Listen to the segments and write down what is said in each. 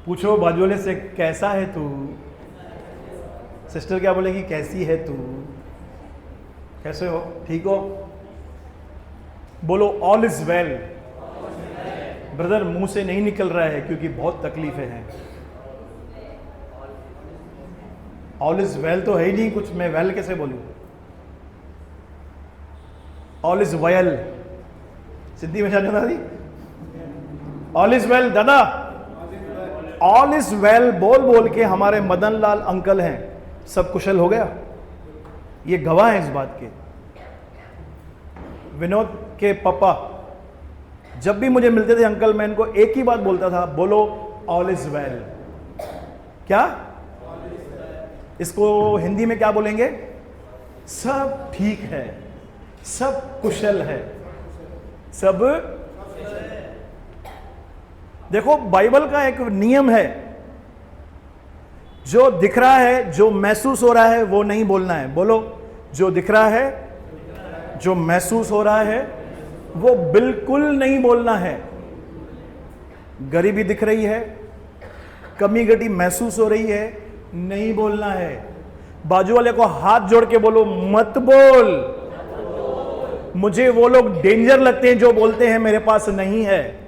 पूछो बाजू वाले से, कैसा है तू? सिस्टर क्या बोलेगी? कैसी है तू? कैसे हो? ठीक हो? बोलो ऑल इज वेल। ब्रदर मुंह से नहीं निकल रहा है क्योंकि बहुत तकलीफें हैं। ऑल इज वेल तो है ही नहीं कुछ, मैं वेल कैसे बोलूं? ऑल इज वेल सिद्धि में जाने दादी, ऑल इज वेल दादा, ऑल इज वेल बोल बोल के हमारे मदन लाल अंकल हैं, सब कुशल हो गया। ये गवाह हैं इस बात के। विनोद के पापा जब भी मुझे मिलते थे अंकल, मैं इनको एक ही बात बोलता था, बोलो ऑल इज वेल। क्या इसको हिंदी में क्या बोलेंगे? सब ठीक है, सब कुशल है, सब। देखो बाइबल का एक नियम है, जो दिख रहा है, जो महसूस हो रहा है वो नहीं बोलना है। बोलो, जो दिख रहा है, जो महसूस हो रहा है वो बिल्कुल नहीं बोलना है। गरीबी दिख रही है, कमी घटी महसूस हो रही है, नहीं बोलना है। बाजू वाले को हाथ जोड़ के बोलो, मत बोल। मुझे वो लोग डेंजर लगते हैं जो बोलते हैं मेरे पास नहीं है।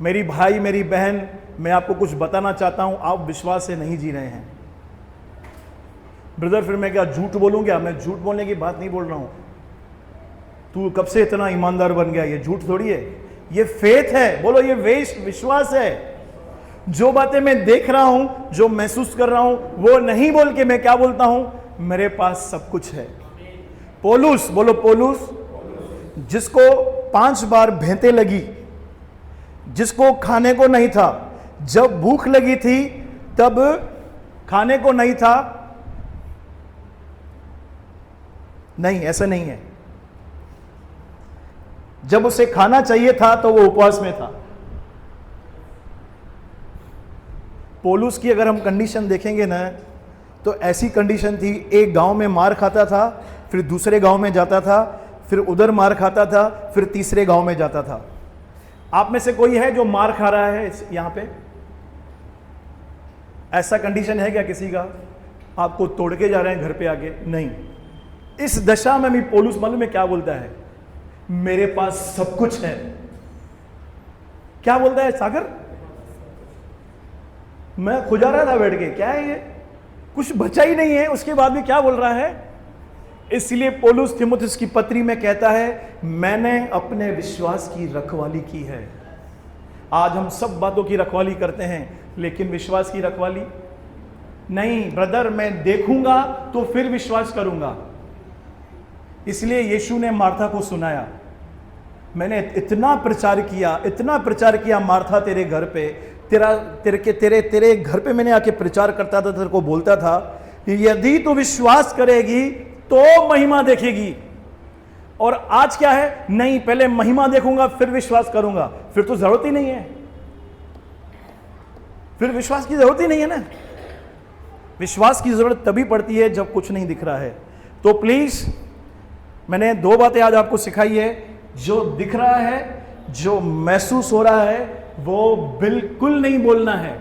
मेरी भाई, मेरी बहन, मैं आपको कुछ बताना चाहता हूं, आप विश्वास से नहीं जी रहे हैं। ब्रदर फिर मैं क्या झूठ बोलूं? क्या मैं झूठ बोलने की बात नहीं बोल रहा हूं। तू कब से इतना ईमानदार बन गया? ये झूठ थोड़ी है, ये फेथ है। बोलो, ये विश्वास है। जो बातें मैं देख रहा हूं, जो महसूस कर रहा हूं, वो नहीं बोल के मैं क्या बोलता हूं? मेरे पास सब कुछ है। पौलुस, बोलो पौलुस, जिसको 5 बार भेंते लगी, जिसको खाने को नहीं था, जब भूख लगी थी तब खाने को नहीं था। नहीं, ऐसा नहीं है। जब उसे खाना चाहिए था तो वो उपवास में था। पौलुस की अगर हम कंडीशन देखेंगे ना, तो ऐसी कंडीशन थी, एक गांव में मार खाता था, फिर दूसरे गांव में जाता था, फिर उधर मार खाता था, फिर तीसरे गांव में जाता था। आप में से कोई है जो मार खा रहा है यहां पे? ऐसा कंडीशन है क्या किसी का? आपको तोड़ के जा रहे हैं घर पे आके? नहीं। इस दशा में भी पौलुस मालूम है क्या बोलता है? मेरे पास सब कुछ है। क्या बोलता है सागर? मैं खुजा रहा था बैठ के, क्या है ये, कुछ बचा ही नहीं है, उसके बाद भी क्या बोल रहा है? इसलिए पौलुस तीमुथियुस की पत्री में कहता है, मैंने अपने विश्वास की रखवाली की है। आज हम सब बातों की रखवाली करते हैं, लेकिन विश्वास की रखवाली नहीं। ब्रदर मैं देखूंगा तो फिर विश्वास करूंगा। इसलिए यीशु ने मार्था को सुनाया, मैंने इतना प्रचार किया, इतना प्रचार किया मार्था तेरे घर पे, तेरे घर पे मैंने आके प्रचार करता था, तेरे को बोलता था यदि तू विश्वास करेगी तो महिमा देखेगी। और आज क्या है? नहीं, पहले महिमा देखूंगा फिर विश्वास करूंगा। फिर तो जरूरत ही नहीं है, फिर विश्वास की जरूरत ही नहीं है ना। विश्वास की जरूरत तभी पड़ती है जब कुछ नहीं दिख रहा है। तो प्लीज, मैंने 2 बातें आज आपको सिखाई है। जो दिख रहा है, जो महसूस हो रहा है, वो बिल्कुल नहीं बोलना है।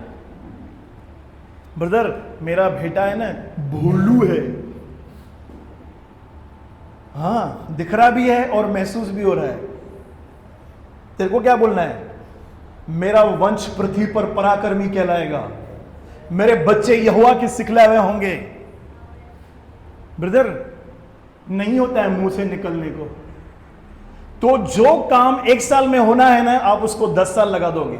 ब्रदर मेरा बेटा है ना, भोलू है। हाँ, दिख रहा भी है और महसूस भी हो रहा है। तेरे को क्या बोलना है? मेरा वंश पृथ्वी पर पराक्रमी कहलाएगा, मेरे बच्चे यहोवा के सिखलाए हुए होंगे। ब्रदर नहीं होता है मुंह से निकलने को। तो जो काम 1 साल में होना है ना, आप उसको 10 साल लगा दोगे।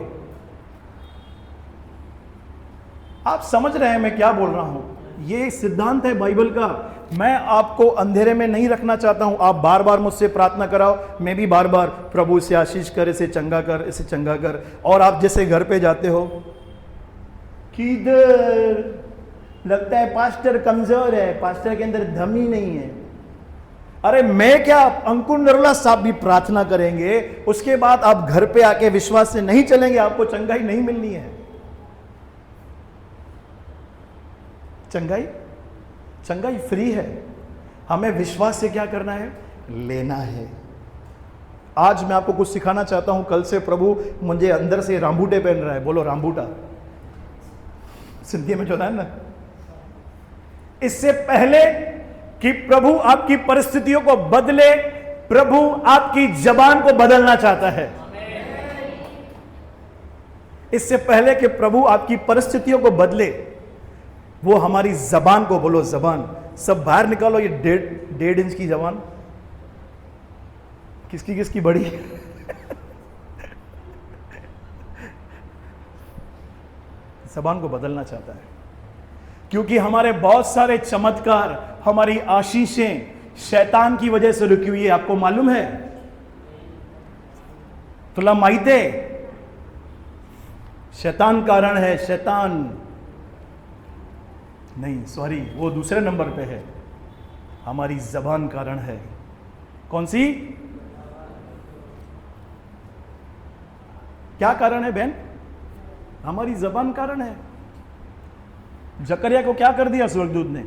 आप समझ रहे हैं मैं क्या बोल रहा हूं? ये सिद्धांत है बाइबल का। मैं आपको अंधेरे में नहीं रखना चाहता हूं। आप बार बार मुझसे प्रार्थना कराओ, मैं भी बार बार प्रभु से आशीष कर, इसे चंगा कर, इसे चंगा कर। और आप जैसे घर पे जाते हो, किधर लगता है पास्टर कमजोर है, पास्टर के अंदर दम ही नहीं है। अरे मैं क्या, अंकुर नरोला साहब भी प्रार्थना करेंगे, उसके बाद आप घर पे आके विश्वास से नहीं चलेंगे, आपको चंगाई नहीं मिलनी है। चंगाई फ्री है। हमें विश्वास से क्या करना है? लेना है। आज मैं आपको कुछ सिखाना चाहता हूं। कल से प्रभु मुझे अंदर से रामबूटे पहन रहा है। बोलो रामबूटा, सिंधी में जो होता है ना। इससे पहले कि प्रभु आपकी परिस्थितियों को बदले, प्रभु आपकी जबान को बदलना चाहता है। इससे पहले कि प्रभु आपकी परिस्थितियों को बदले, वो हमारी जबान को, बोलो जबान, सब बाहर निकालो। ये 1.5 इंच की जबान किसकी किसकी बड़ी है? जबान को बदलना चाहता है, क्योंकि हमारे बहुत सारे चमत्कार, हमारी आशीषें शैतान की वजह से रुकी हुई है। आपको मालूम है? तुला माहिते, शैतान कारण है। शैतान नहीं, सॉरी, वो दूसरे नंबर पे है। हमारी जबान कारण है। कौन सी? क्या कारण है बहन? हमारी जबान कारण है। जकरिया को क्या कर दिया स्वर्गदूत ने?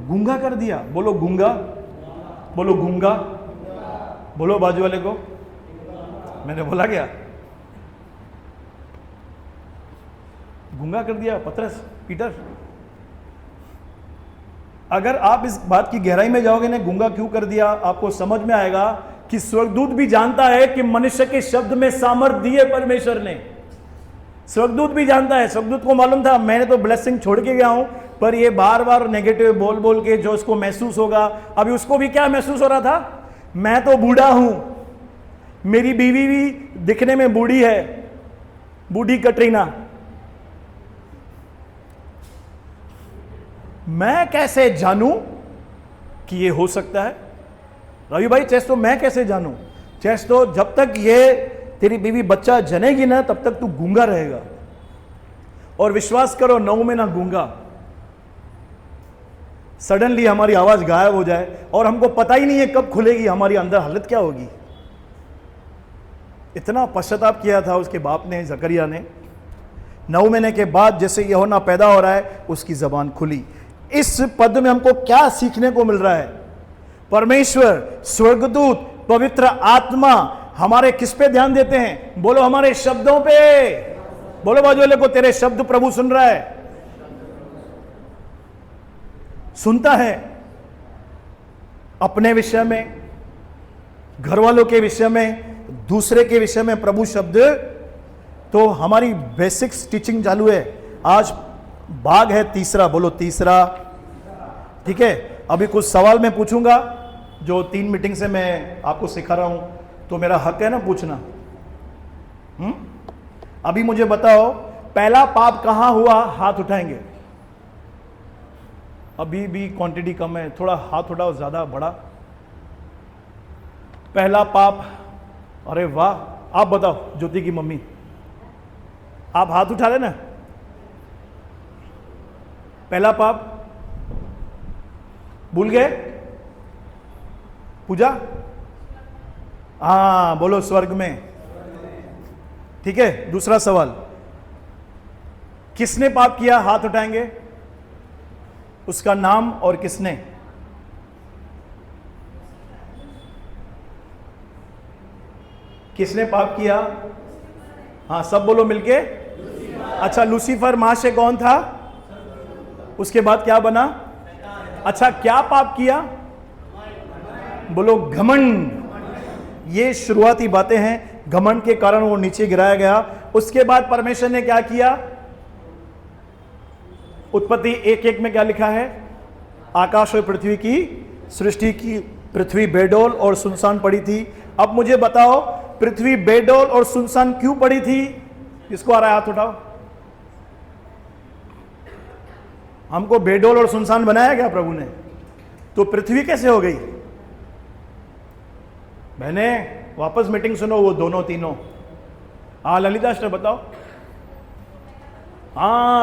गूंगा कर दिया। बोलो गूंगा, बोलो गूंगा, बोलो बाजू वाले को। मैंने बोला क्या? गूंगा कर दिया पतरस, पीटर। अगर आप इस बात की गहराई में जाओगे ना, गूंगा क्यों कर दिया, आपको समझ में आएगा कि स्वर्गदूत भी जानता है कि मनुष्य के शब्द में सामर्थ्य दी है परमेश्वर ने। स्वर्गदूत भी जानता है। स्वर्गदूत को मालूम था मैंने तो ब्लेसिंग छोड़ के गया हूं, पर ये बार बार नेगेटिव बोल बोल के जो उसको महसूस होगा। अभी उसको भी क्या महसूस हो रहा था? मैं तो बूढ़ा हूं, मेरी बीवी भी दिखने में बूढ़ी है, बूढ़ी कटरीना। मैं कैसे जानूं कि ये हो सकता है? रवि भाई, चेस्तो मैं कैसे जानूं? चेस्तो जब तक ये तेरी बीवी बच्चा जनेगी ना, तब तक तू गूंगा रहेगा। और विश्वास करो, 9 महीना गूंगा, सडनली हमारी आवाज गायब हो जाए और हमको पता ही नहीं है कब खुलेगी, हमारी अंदर हालत क्या होगी। इतना पश्चाताप किया था उसके बाप ने, जकरिया ने। 9 महीने के बाद जैसे यूहन्ना पैदा हो रहा है, उसकी जबान खुली। इस पद में हमको क्या सीखने को मिल रहा है? परमेश्वर, स्वर्गदूत, पवित्र आत्मा हमारे किस पे ध्यान देते हैं? बोलो हमारे शब्दों पे। बोलो बाजू वाले को, तेरे शब्द प्रभु सुन रहा है, सुनता है। अपने विषय में, घर वालों के विषय में, दूसरे के विषय में प्रभु शब्द। तो हमारी बेसिक्स टीचिंग चालू है। आज भाग है तीसरा। बोलो तीसरा। ठीक है, अभी कुछ सवाल मैं पूछूंगा जो 3 मीटिंग से मैं आपको सिखा रहा हूं, तो मेरा हक है ना पूछना। अभी मुझे बताओ, पहला पाप कहां हुआ? हाथ उठाएंगे। अभी भी क्वांटिटी कम है, थोड़ा हाथ उठाओ, ज्यादा बड़ा। पहला पाप, अरे वाह, आप बताओ, ज्योति की मम्मी, आप हाथ उठा रहे ना? पहला पाप भूल गए? पूजा? हाँ, बोलो स्वर्ग में। ठीक है, दूसरा सवाल, किसने पाप किया? हाथ उठाएंगे। उसका नाम और किसने? किसने पाप किया? हाँ, सब बोलो मिलके। अच्छा, लूसीफर मां से कौन था? उसके बाद क्या बना? अच्छा, क्या पाप किया? बोलो घमंड। ये शुरुआती बातें हैं, घमंड के कारण वो नीचे गिराया गया। उसके बाद परमेश्वर ने क्या किया? उत्पत्ति 1:1 में क्या लिखा है? आकाश और पृथ्वी की सृष्टि की। पृथ्वी बेडौल और सुनसान पड़ी थी। अब मुझे बताओ, पृथ्वी बेडौल और सुनसान क्यों पड़ी थी? किसको आ रहा है? हाथ उठाओ। हमको बेडौल और सुनसान बनाया क्या प्रभु ने? तो पृथ्वी कैसे हो गई? मैंने वापस मीटिंग सुनो, वो दोनों तीनों। ललिताष्ट बताओ।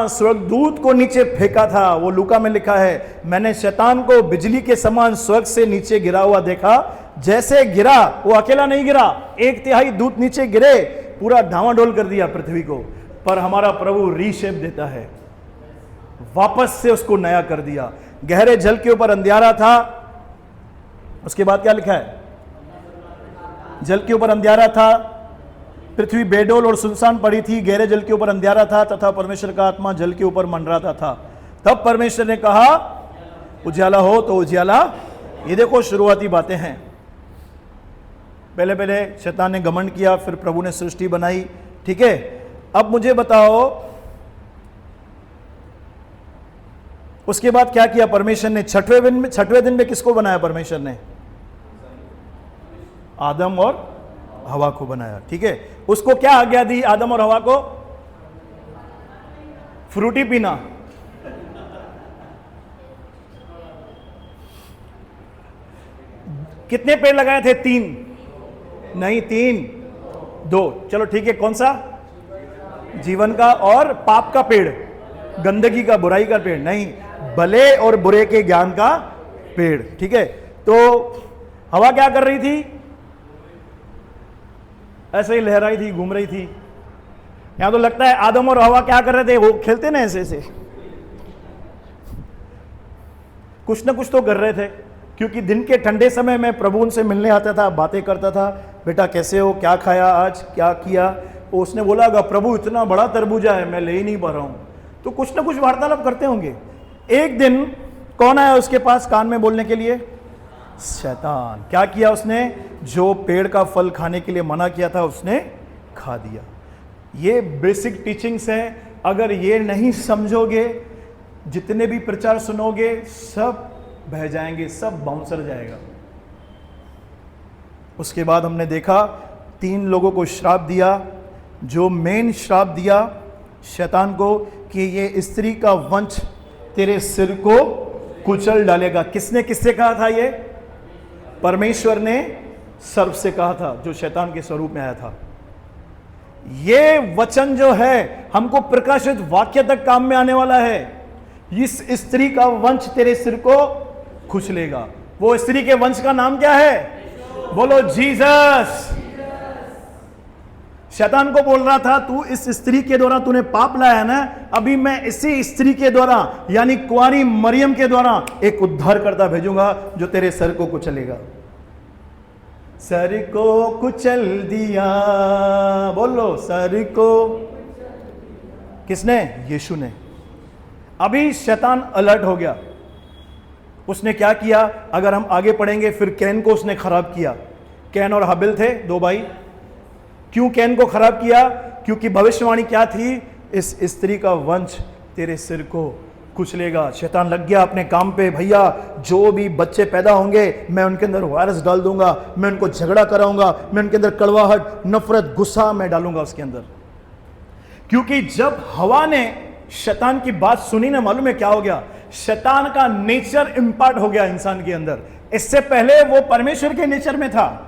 स्वर्गदूत को नीचे फेंका था। वो लूका में लिखा है, मैंने शैतान को बिजली के समान स्वर्ग से नीचे गिरा हुआ देखा। जैसे गिरा, वो अकेला नहीं गिरा, 1/3 दूत नीचे गिरे, पूरा डावाडोल कर दिया पृथ्वी को। पर हमारा प्रभु रीशेप देता है, वापस से उसको नया कर दिया। गहरे जल के ऊपर अंधियारा था। उसके बाद क्या लिखा है? जल के ऊपर अंधियारा था, पृथ्वी बेडोल और सुनसान पड़ी थी, गहरे जल के ऊपर अंधियारा था तथा परमेश्वर का आत्मा जल के ऊपर मंडराता था। तब परमेश्वर ने कहा उजियाला हो, तो उजियाला। ये देखो शुरुआती बातें हैं। पहले पहले शैतान ने घमंड किया, फिर प्रभु ने सृष्टि बनाई। ठीक है, अब मुझे बताओ उसके बाद क्या किया परमेश्वर ने? छठवें दिन में किसको बनाया परमेश्वर ने? आदम और हवा को बनाया। ठीक है, उसको क्या आज्ञा दी आदम और हवा को? फ्रूटी पीना। कितने पेड़ लगाए थे? 3 नहीं, 3, 2। चलो ठीक है, कौन सा? जीवन का और पाप का पेड़, गंदगी का, बुराई का पेड़ नहीं, भले और बुरे के ज्ञान का पेड़। ठीक है, तो हवा क्या कर रही थी? ऐसे ही लहराई थी, घूम रही थी। यहां तो लगता है आदम और हवा क्या कर रहे थे? वो खेलते ना ऐसे ऐसे, कुछ ना कुछ तो कर रहे थे, क्योंकि दिन के ठंडे समय में प्रभु उनसे मिलने आता था, बातें करता था, बेटा कैसे हो, क्या खाया आज, क्या किया। तो उसने बोला प्रभु इतना बड़ा तरबूजा है, मैं ले ही नहीं पा रहा हूं। तो कुछ ना कुछ वार्तालाप करते होंगे। एक दिन कौन आया उसके पास कान में बोलने के लिए? शैतान। क्या किया उसने? जो पेड़ का फल खाने के लिए मना किया था उसने खा दिया। ये बेसिक टीचिंग्स है। अगर ये नहीं समझोगे, जितने भी प्रचार सुनोगे सब बह जाएंगे, सब बाउंसर जाएगा। उसके बाद हमने देखा 3 लोगों को श्राप दिया। जो मेन श्राप दिया शैतान को कि ये स्त्री का वंश तेरे सिर को कुचल डालेगा। किसने किससे कहा था? ये परमेश्वर ने सर्प से कहा था, जो शैतान के स्वरूप में आया था। ये वचन जो है हमको प्रकाशित वाक्य तक काम में आने वाला है। इस स्त्री का वंश तेरे सिर को कुचलेगा। वो स्त्री के वंश का नाम क्या है? बोलो जीसस। शैतान को बोल रहा था तू इस स्त्री के द्वारा तूने पाप लाया ना, अभी मैं इसी स्त्री के द्वारा यानी कुंवारी मरियम के द्वारा एक उद्धारकर्ता भेजूंगा जो तेरे सर को कुचलेगा। सर को कुचल दिया। बोलो सर को। किसने? यीशु ने। अभी शैतान अलर्ट हो गया। उसने क्या किया? अगर हम आगे पढ़ेंगे, फिर कैन को उसने खराब किया। कैन और हाबिल थे 2 भाई। क्यों कैन को खराब किया? क्योंकि भविष्यवाणी क्या थी? इस स्त्री का वंश तेरे सिर को कुचलेगा। शैतान लग गया अपने काम पे। भैया जो भी बच्चे पैदा होंगे मैं उनके अंदर वायरस डाल दूंगा, मैं उनको झगड़ा कराऊंगा, मैं उनके अंदर कड़वाहट, नफरत, गुस्सा मैं डालूंगा उसके अंदर। क्योंकि जब हवा ने शैतान की बात सुनी ना, मालूम है क्या हो गया? शैतान का नेचर इंपार्ट हो गया इंसान के अंदर। इससे पहले वो परमेश्वर के नेचर में था।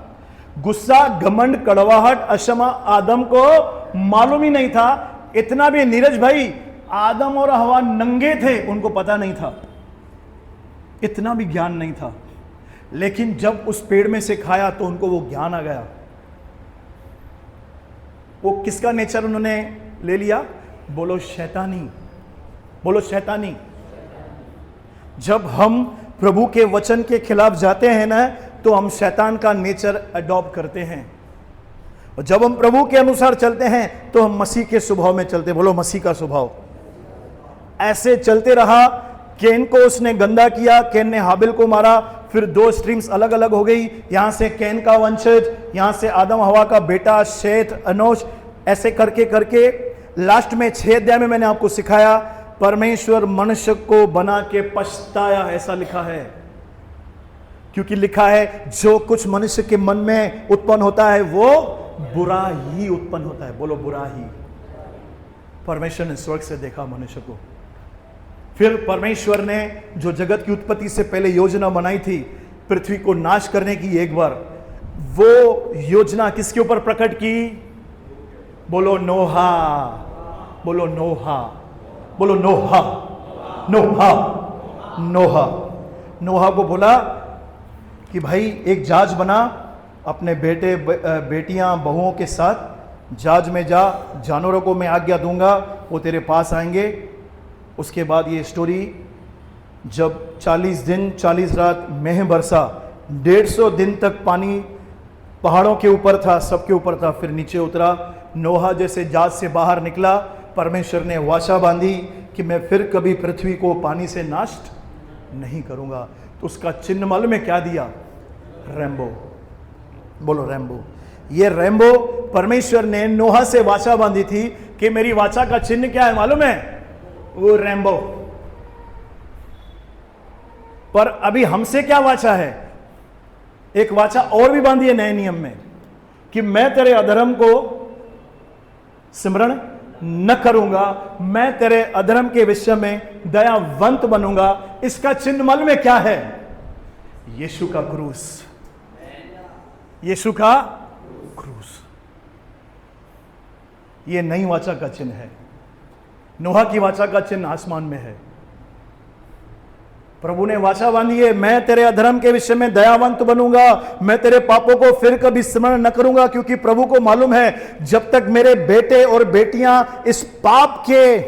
गुस्सा, घमंड, कड़वाहट, अक्षमा आदम को मालूम ही नहीं था। इतना भी नीरज भाई, आदम और हवा नंगे थे, उनको पता नहीं था, इतना भी ज्ञान नहीं था। लेकिन जब उस पेड़ में से खाया तो उनको वो ज्ञान आ गया। वो किसका नेचर उन्होंने ले लिया? बोलो शैतानी। बोलो शैतानी। जब हम प्रभु के वचन के खिलाफ जाते हैं ना, तो हम शैतान का नेचर अडॉप्ट करते हैं। और जब हम प्रभु के अनुसार चलते हैं तो हम मसीह के स्वभाव में चलते हैं। बोलो मसीह का स्वभाव। ऐसे चलते रहा। कैन को उसने गंदा किया, कैन ने हाबिल को मारा, फिर 2 स्ट्रीम्स अलग अलग हो गई। यहां से कैन का वंशज, यहां से आदम हवा का बेटा शेत, अनोश, ऐसे करके करके लास्ट में 6 अध्याय में मैंने आपको सिखाया परमेश्वर मनुष्य को बना के पछताया, ऐसा लिखा है। क्योंकि लिखा है जो कुछ मनुष्य के मन में उत्पन्न होता है वो बुरा ही उत्पन्न होता है। बोलो बुरा ही। परमेश्वर ने स्वर्ग से देखा मनुष्य को। फिर परमेश्वर ने जो जगत की उत्पत्ति से पहले योजना बनाई थी पृथ्वी को नाश करने की, एक बार वो योजना किसके ऊपर प्रकट की? बोलो नोहा। बोलो नोहा। बोलो नोहा। नोहा। नोहा। नोहा को बोला कि भाई एक जहाज बना, अपने बेटे बेटियां बहुओं के साथ जहाज में जा, जानवरों को मैं आज्ञा दूंगा वो तेरे पास आएंगे। उसके बाद ये स्टोरी, जब 40 दिन 40 रात मेह बरसा, 150 दिन तक पानी पहाड़ों के ऊपर था, सबके ऊपर था, फिर नीचे उतरा। नोहा जैसे जहाज से बाहर निकला, परमेश्वर ने वाचा बांधी कि मैं फिर कभी पृथ्वी को पानी से नष्ट नहीं करूंगा। तो उसका चिन्ह मालूम है क्या दिया? रैम्बो। बोलो रैम्बो। ये रैम्बो परमेश्वर ने नोहा से वाचा बांधी थी कि मेरी वाचा का चिन्ह क्या है मालूम है? वो रैम्बो। पर अभी हमसे क्या वाचा है? एक वाचा और भी बांधी है नए नियम में कि मैं तेरे अधर्म को स्मरण न करूंगा, मैं तेरे अधर्म के विषय में दयावंत बनूंगा। इसका चिन्ह मालूम है क्या है? यीशु का क्रूस। यीशु का क्रूस। यह नई वाचा का चिन्ह है। नोहा की वाचा का चिन्ह आसमान में है। प्रभु ने वाचा बांधी है, मैं तेरे अधर्म के विषय में दयावंत बनूंगा, मैं तेरे पापों को फिर कभी स्मरण न करूंगा। क्योंकि प्रभु को मालूम है जब तक मेरे बेटे और बेटियां इस पाप के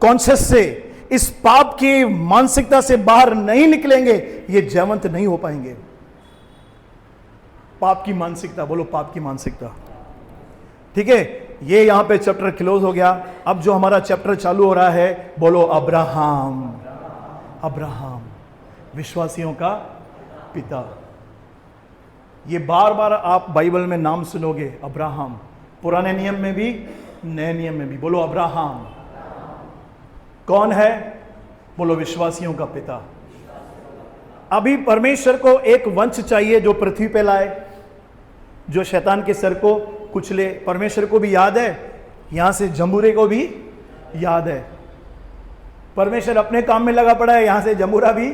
कॉन्शियस से, इस पाप की मानसिकता से बाहर नहीं निकलेंगे, ये जयवंत नहीं हो पाएंगे। पाप की मानसिकता, बोलो पाप की मानसिकता। ठीक है, ये यहां पे चैप्टर क्लोज हो गया। अब जो हमारा चैप्टर चालू हो रहा है, बोलो अब्राहम। अब्राहम विश्वासियों का पिता। ये बार बार आप बाइबल में नाम सुनोगे, अब्राहम, पुराने नियम में भी नए नियम में भी। बोलो अब्राहम कौन है? बोलो विश्वासियों का पिता। अभी परमेश्वर को एक वंश चाहिए जो पृथ्वी पे लाए, जो शैतान के सर को कुचले। परमेश्वर को भी याद है, यहां से जंबूरे को भी याद है। परमेश्वर अपने काम में लगा पड़ा है, यहां से जंबूरा भी।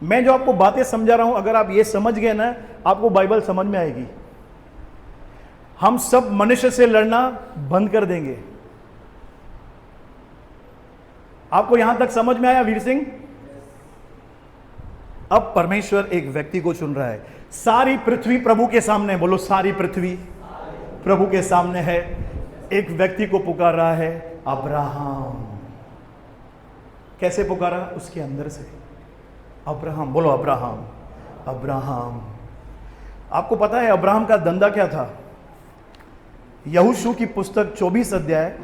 मैं जो आपको बातें समझा रहा हूं, अगर आप ये समझ गए ना, आपको बाइबल समझ में आएगी। हम सब मनुष्य से लड़ना बंद कर देंगे। आपको यहां तक समझ में आया वीर सिंह? अब परमेश्वर एक व्यक्ति को चुन रहा है। सारी पृथ्वी प्रभु के सामने, बोलो सारी पृथ्वी प्रभु के सामने है। एक व्यक्ति को पुकार रहा है, अब्राहम। कैसे पुकारा? उसके अंदर से अब्राहम। बोलो अब्राहम। अब्राहम। आपको पता है अब्राहम का धंधा क्या था? यहोशू की पुस्तक 24 अध्याय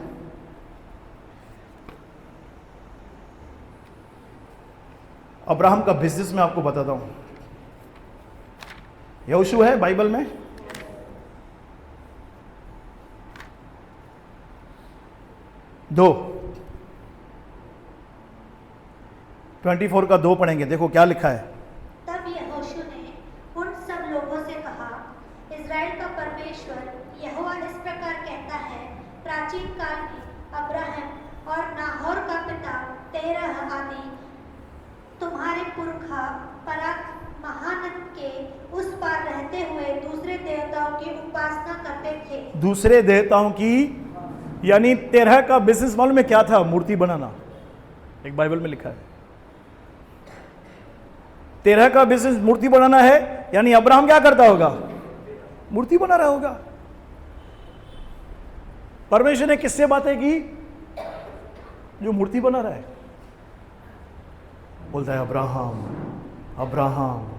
अब्राहम का बिजनेस में आपको बताता हूं। यहोशू है बाइबल में, दो 24 का 2 पढ़ेंगे। देखो क्या लिखा है। तब यहोशू ने उन सब लोगों से कहा, इज़राइल का परमेश्वर यहोवा इस प्रकार कहता है, प्राचीन काल में अब्राहम और नाहोर का पिता तेरह आदि तुम्हारे पुरखा पराक महानद के उस पार रहते हुए दूसरे देवताओं की उपासना करते थे। दूसरे देवताओं की, यानी 13 का बिजनेस मालूम में क्या था? मूर्ति बनाना। एक बाइबल में लिखा है 13 का बिजनेस मूर्ति बनाना है। यानी अब्राहम क्या करता होगा? मूर्ति बना रहा होगा। परमेश्वर ने किससे बातें की? जो मूर्ति बना रहा है। बोलता है अब्राहम। अब्राहम,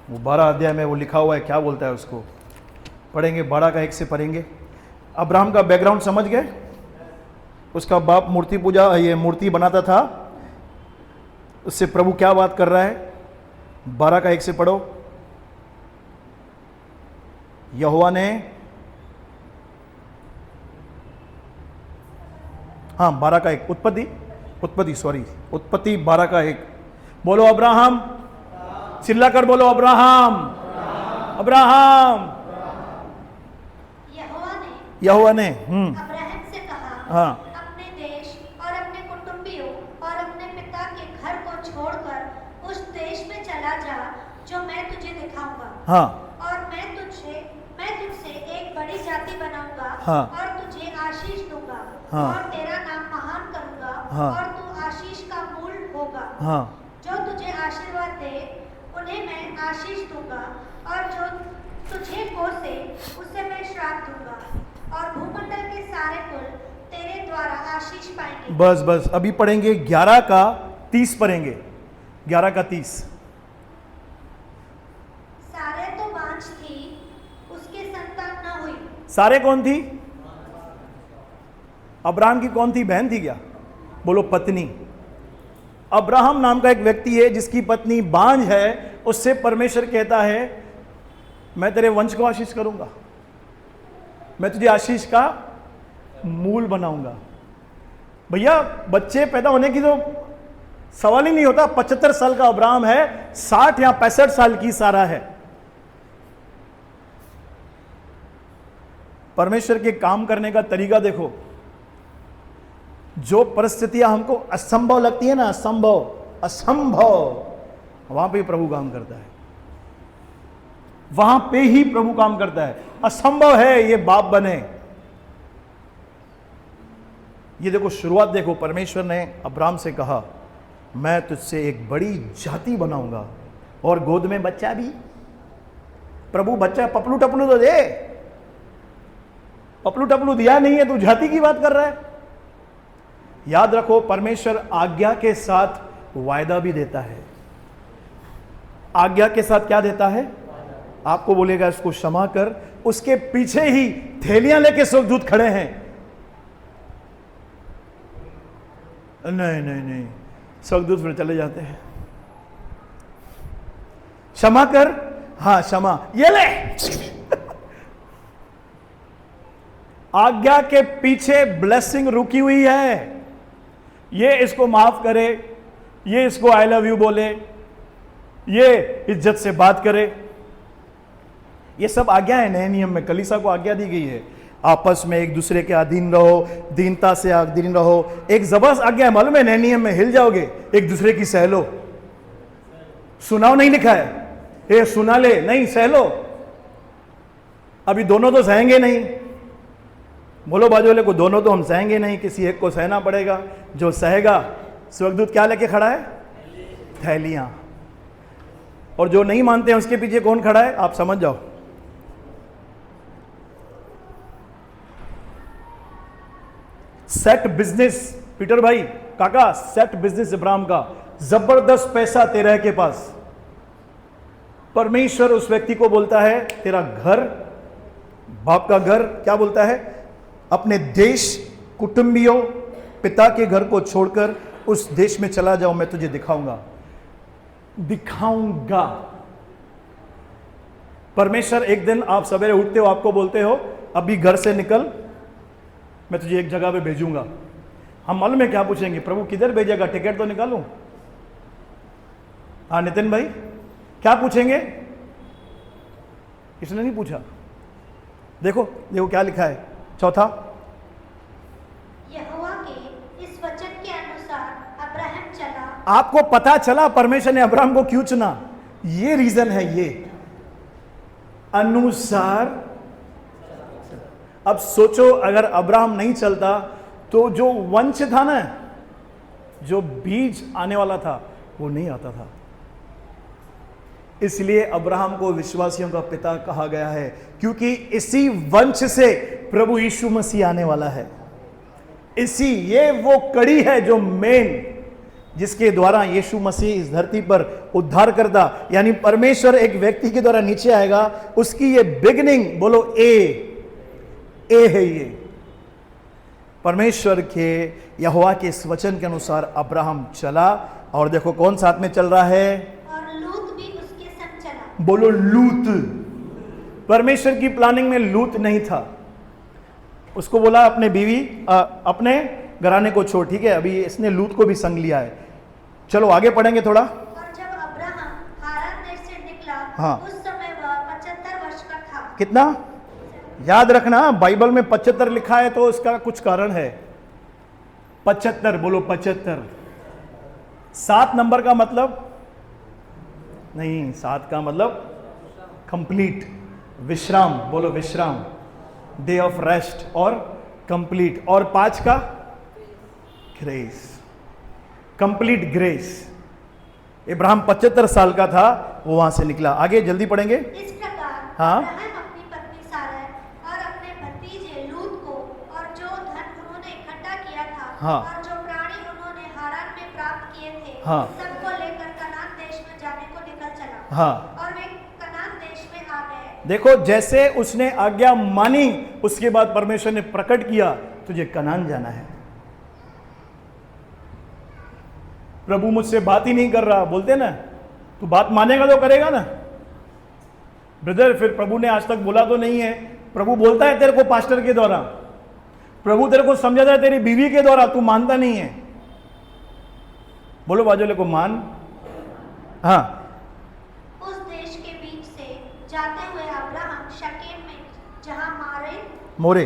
वो 12 अध्याय में वो लिखा हुआ है, क्या बोलता है उसको पढ़ेंगे। 12 का 1 से पढ़ेंगे। अब्राहम का बैकग्राउंड समझ गए? उसका बाप मूर्ति पूजा, ये मूर्ति बनाता था। उससे प्रभु क्या बात कर रहा है? 12 का 1 से पढ़ो। यहोवा ने, हाँ 12 का 1, उत्पत्ति 12 का 1। बोलो अब्राहम। चिल्ला कर बोलो अब्राहम। अब्राहम। यहोवा ने अब्राहम से कहा, हाँ, अपने देश और अपने कुटुंबियों और अपने पिता के घर को छोड़कर उस देश में चला जा जो मैं तुझे दिखाऊंगा। हाँ, और मैं तुझसे एक बड़ी जाति बनाऊंगा। हाँ, और तुझे आशीष दूंगा। हाँ, और तेरा नाम महान करूंगा। हाँ, और तू आशीष का मूल होगा। हाँ, जो तुझे आशीर्वाद दे उन्हें मैं आशीष दूंगा, और जो तुझे कोसे उसे मैं श्राप दूंगा, और भूमंडल के सारे कुल तेरे द्वारा आशीष पाएंगे। बस अभी पढ़ेंगे 11 का 30 पढ़ेंगे। 11 का 30। सारे कौन थी? अब्राहम की कौन थी? बहन थी क्या? बोलो पत्नी। अब्राहम नाम का एक व्यक्ति है जिसकी पत्नी बांझ है, उससे परमेश्वर कहता है मैं तेरे वंश को आशीष करूंगा, मैं तुझे आशीष का मूल बनाऊंगा। भैया बच्चे पैदा होने की तो सवाल ही नहीं होता। 75 साल का अब्राहम है, 60 या 65 साल की सारा है। परमेश्वर के काम करने का तरीका देखो। जो परिस्थितियां हमको असंभव लगती है ना, असंभव, वहां पे प्रभु काम करता है, वहां पे ही प्रभु काम करता है। असंभव है ये बाप बने। ये देखो शुरुआत देखो, परमेश्वर ने अब्राहम से कहा मैं तुझसे एक बड़ी जाति बनाऊंगा और गोद में बच्चा भी। प्रभु बच्चा पपलू टपलू तो दे, पपलू टपलू दिया नहीं है, तू जाति की बात कर रहा है। याद रखो परमेश्वर आज्ञा के साथ वायदा भी देता है। आज्ञा के साथ क्या देता है? आपको बोलेगा इसको क्षमा कर, उसके पीछे ही थैलियां लेके स्वर्गदूत खड़े हैं। नहीं नहीं नहीं, स्वर्गदूत फिर चले जाते हैं। क्षमा कर, हाँ क्षमा, ये ले। आज्ञा के पीछे ब्लेसिंग रुकी हुई है। ये इसको माफ करे, ये इसको आई लव यू बोले, ये इज्जत से बात करे, ये सब आज्ञा है नए नियम में। कलीसिया को आज्ञा दी गई है आपस में एक दूसरे के अधीन रहो, दीनता से अधीन रहो। एक जबरदस्त आज्ञा है, मालूम है नए नियम में, हिल जाओगे, एक दूसरे की सह लो। सुनाओ नहीं लिखा है, ये सुना ले नहीं, सह लो। अभी दोनों तो सहेंगे नहीं, बोलो बाजू वाले को, दोनों तो हम सहेंगे नहीं, किसी एक को सहना पड़ेगा। जो सहेगा स्वर्गदूत क्या लेके खड़ा है? थैलियां। और जो नहीं मानते हैं उसके पीछे कौन खड़ा है? आप समझ जाओ। सेट बिजनेस, पीटर भाई काका, सेट बिजनेस अब्राहम का, जबरदस्त पैसा तेरा है के पास। परमेश्वर उस व्यक्ति को बोलता है तेरा घर, बाप का घर, क्या बोलता है? अपने देश, कुटुंबियों, पिता के घर को छोड़कर उस देश में चला जाओ, मैं तुझे दिखाऊंगा। परमेश्वर एक दिन आप सवेरे उठते हो, आपको बोलते हो अभी घर से निकल, मैं तुझे एक जगह पे भेजूंगा। हम मालूम है क्या पूछेंगे? प्रभु किधर भेजेगा? टिकट तो निकालूं। हाँ नितिन भाई, क्या पूछेंगे? इसने नहीं पूछा। देखो देखो क्या लिखा है, चौथा, यहोवा के इस वचन के अनुसार अब्राहम चला। आपको पता चला परमेश्वर ने अब्राहम को क्यों चुना? ये रीजन है, ये अनुसार। अब सोचो अगर अब्राहम नहीं चलता तो जो वंश था ना, जो बीज आने वाला था, वो नहीं आता था। इसलिए अब्राहम को विश्वासियों का पिता कहा गया है, क्योंकि इसी वंश से प्रभु यीशु मसीह आने वाला है। ये वो कड़ी है जो मेन, जिसके द्वारा यीशु मसीह इस धरती पर उद्धार करता, यानी परमेश्वर एक व्यक्ति के द्वारा नीचे आएगा, उसकी ये बिगिनिंग, बोलो ए है। ये परमेश्वर के यहोवा के इस वचन के अनुसार अब्राहम चला, और देखो कौन साथ में चल रहा है? और लूत भी उसके संग चला। बोलो लूत। परमेश्वर की प्लानिंग में लूत नहीं था। उसको बोला अपने बीवी, अपने घराने को छोड़, ठीक है, अभी इसने लूत को भी संग लिया है। चलो आगे पढ़ेंगे थोड़ा। और जब अब्राहम हारान देश से निकला, हाँ। उस समय वह 75 वर्ष का था। कितना? याद रखना, बाइबल में 75 लिखा है तो इसका कुछ कारण है। 75, बोलो 75। 7 नंबर का मतलब नहीं, 7 का मतलब कंप्लीट, विश्राम, बोलो विश्राम, डे ऑफ रेस्ट और कंप्लीट। और 5 का ग्रेस, कंप्लीट ग्रेस। इब्राहिम 75 साल का था, वो वहां से निकला। आगे जल्दी पढ़ेंगे। इस प्रकार हाँ। अब्राहम अपनी पत्नी सारै और अपने भतीजे लूत को और जो धन उन्होंने इकट्ठा किया था, हाँ। और जो प्राणी उन्होंने हारान में प्राप्त किए थे, हाँ। सबको लेकर कनान देश में जाने को निकल चला। हाँ। और वे कनान देश में आ गए देखो जैसे उसने आज्ञा मानी, उसके बाद परमेश्वर ने प्रकट किया तुझे कनान जाना है। प्रभु मुझसे बात ही नहीं कर रहा, बोलते ना, तू बात मानेगा तो करेगा ना ब्रदर। फिर प्रभु ने आज तक बोला तो नहीं है। प्रभु बोलता है तेरे को पास्टर के द्वारा, प्रभु तेरे को समझाता है तेरी बीवी के द्वारा, तू मानता नहीं है। बोलो बाजू को मान। हाँ, उस देश के बीच से जाते हुए अब्राहम शकेम में जहाँ मोरे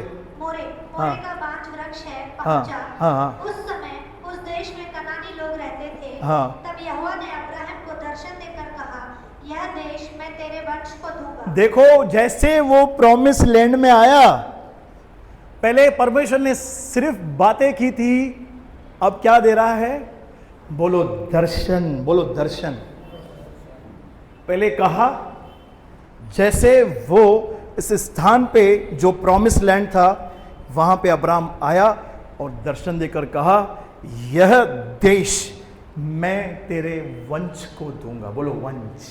हाँ, का बांज वृक्ष है पहुंचा। हाँ, उस समय उस देश में कनानी लोग रहते थे। हाँ, तब यहोवा ने अब्राहम को दर्शन देकर कहा, यह देश मैं तेरे वंश को दूंगा। देखो जैसे वो प्रॉमिस लैंड में आया, पहले परमेश्वर ने सिर्फ बातें की थी, अब क्या दे रहा है? बोलो दर्शन, बोलो दर्शन। पहले कहा जैसे वो इस स्थान पे जो प्रॉमिस लैंड था वहां पे अब्राहम आया और दर्शन देकर कहा यह देश मैं तेरे वंश को दूंगा। बोलो वंश।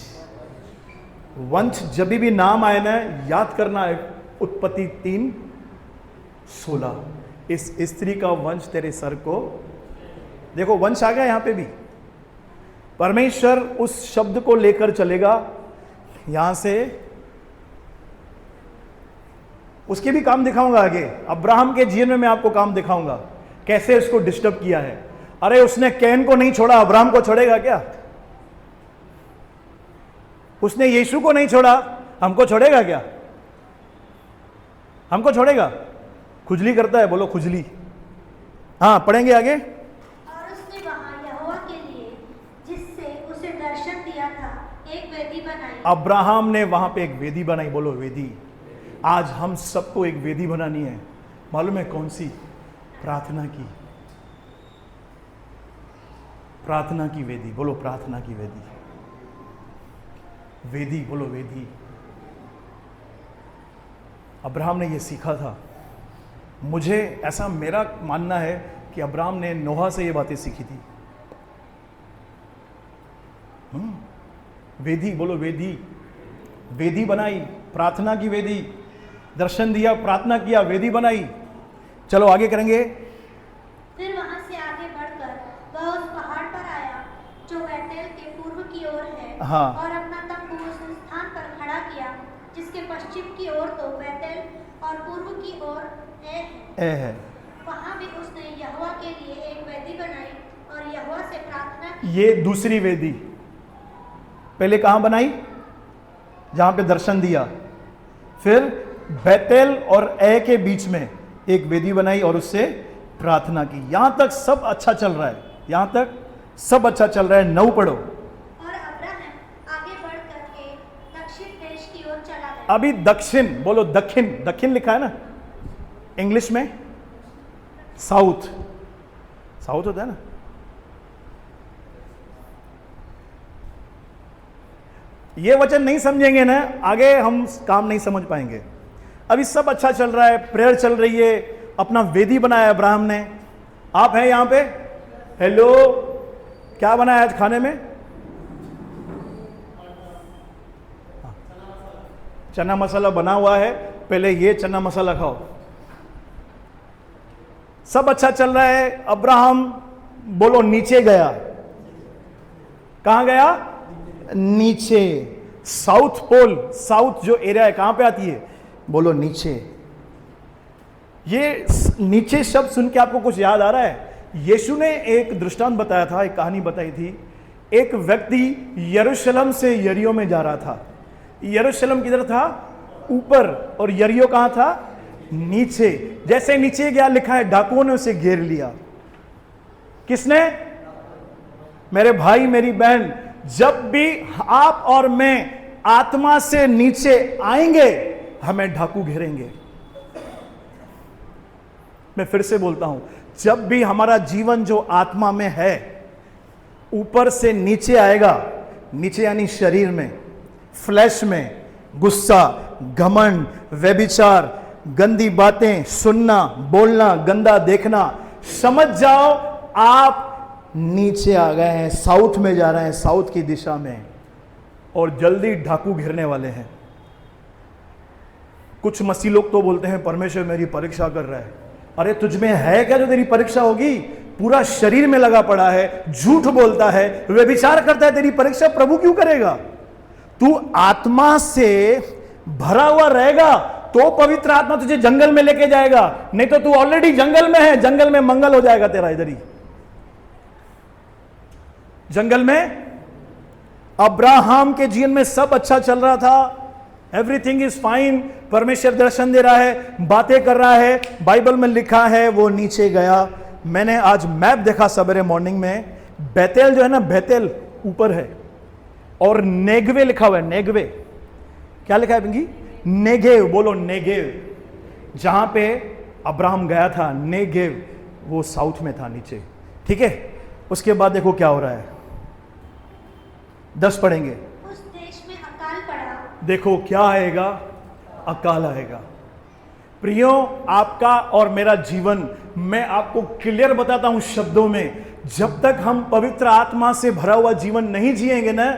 वंश जब भी नाम आए ना याद करना है, उत्पत्ति 3:16, इस स्त्री का वंश तेरे सर को। देखो वंश आ गया यहां पे भी। परमेश्वर उस शब्द को लेकर चलेगा यहां से, उसके भी काम दिखाऊंगा आगे। अब्राहम के जीवन में मैं आपको काम दिखाऊंगा कैसे उसको डिस्टर्ब किया है। अरे उसने कैन को नहीं छोड़ा, अब्राहम को छोड़ेगा क्या? उसने यीशु को नहीं छोड़ा, हमको छोड़ेगा क्या? हमको छोड़ेगा? खुजली करता है, बोलो खुजली। हाँ पढ़ेंगे आगे। और उसने वहां यहोवा के लिए जिससे उसे दर्शन दिया था एक वेदी बनाई। अब्राहम ने वहां पे एक वेदी बनाई। बोलो वेदी। आज हम सबको एक वेदी बनानी है, मालूम है कौन सी? प्रार्थना की। प्रार्थना की वेदी। बोलो प्रार्थना की वेदी। वेदी, बोलो वेदी। अब्राहम ने यह सीखा था। मुझे ऐसा मेरा मानना है कि अब्राहम ने नोहा से ये बातें सीखी थी। वेदी, बोलो वेदी। वेदी बनाई, प्रार्थना की वेदी। दर्शन दिया, प्रार्थना किया, वेदी बनाई। चलो आगे करेंगे। फिर वहां से आगे बढ़कर वह उस पहाड़ पर आया जो बैतल के पूर्व की ओर है। हाँ। और अपना तंबू उस स्थान पर खड़ा किया जिसके पश्चिम की ओर तो बैतल और पूर्व की ओर ए है। वहां भी उसने यहोवा के लिए एक वेदी बनाई और यहोवा से प्रार्थना की। ये दूसरी वेदी। पहले कहां बनाई? जहां पे दर्शन दिया। फिर बैतल और ए के बीच में एक वेदी बनाई और उससे प्रार्थना की। यहां तक सब अच्छा चल रहा है, यहां तक सब अच्छा चल रहा है। 9 पढ़ो। और अब्राहम आगे बढ़ करके दक्षिण देश की ओर चला गया। अभी दक्षिण, बोलो दक्षिण। दक्षिण लिखा है ना इंग्लिश में, साउथ। साउथ होता है ना। ये वचन नहीं समझेंगे ना आगे हम काम नहीं समझ पाएंगे। अभी सब अच्छा चल रहा है, प्रेयर चल रही है, अपना वेदी बनाया अब्राहम ने। आप हैं यहां पे? हेलो, क्या बनाया आज खाने में? चना मसाला बना हुआ है। पहले ये चना मसाला खाओ। सब अच्छा चल रहा है। अब्राहम बोलो नीचे गया। कहां गया? नीचे। साउथ पोल, साउथ जो एरिया है कहां पे आती है? बोलो नीचे। ये नीचे शब्द सुन के आपको कुछ याद आ रहा है? यीशु ने एक दृष्टांत बताया था, एक कहानी बताई थी। एक व्यक्ति यरूशलेम से यरीहो में जा रहा था। यरूशलेम किधर था? ऊपर। और यरीहो कहां था? नीचे। जैसे नीचे गया, लिखा है डाकुओं ने उसे घेर लिया। किसने? मेरे भाई मेरी बहन, जब भी आप और मैं आत्मा से नीचे आएंगे हमें डाकू घेरेंगे। मैं फिर से बोलता हूं, जब भी हमारा जीवन जो आत्मा में है ऊपर से नीचे आएगा, नीचे यानी शरीर में, फ्लैश में, गुस्सा, घमंड, व्यभिचार, गंदी बातें सुनना, बोलना, गंदा देखना, समझ जाओ आप नीचे आ गए हैं, साउथ में जा रहे हैं, साउथ की दिशा में, और जल्दी डाकू घेरने वाले हैं। कुछ मसीह लोग तो बोलते हैं परमेश्वर मेरी परीक्षा कर रहा है। अरे तुझ में है क्या जो तेरी परीक्षा होगी? पूरा शरीर में लगा पड़ा है, झूठ बोलता है, व्यभिचार करता है, तेरी परीक्षा प्रभु क्यों करेगा? तू आत्मा से भरा हुआ रहेगा तो पवित्र आत्मा तुझे जंगल में लेके जाएगा, नहीं तो तू ऑलरेडी जंगल में है, जंगल में मंगल हो जाएगा तेरा इधर ही। जंगल में अब्राहम के जीवन में सब अच्छा चल रहा था, एवरीथिंग इज फाइन, परमेश्वर दर्शन दे रहा है, बातें कर रहा है, बाइबल में लिखा है वो नीचे गया। मैंने आज मैप देखा सवेरे मॉर्निंग में, बेतेल जो है ना, बेतेल ऊपर है और नेगवे लिखा हुआ है। नेगवे क्या लिखा है पिंकी? नेगेव, बोलो नेगेव। जहां पे अब्राहम गया था नेगेव, वो साउथ में था नीचे, ठीक है। उसके बाद देखो क्या हो रहा है, 10 पढ़ेंगे। उस देश में अकाल पड़ा। देखो क्या आएगा? अकाल आएगा। प्रियो, आपका और मेरा जीवन, मैं आपको क्लियर बताता हूं शब्दों में, जब तक हम पवित्र आत्मा से भरा हुआ जीवन नहीं जिएंगे ना,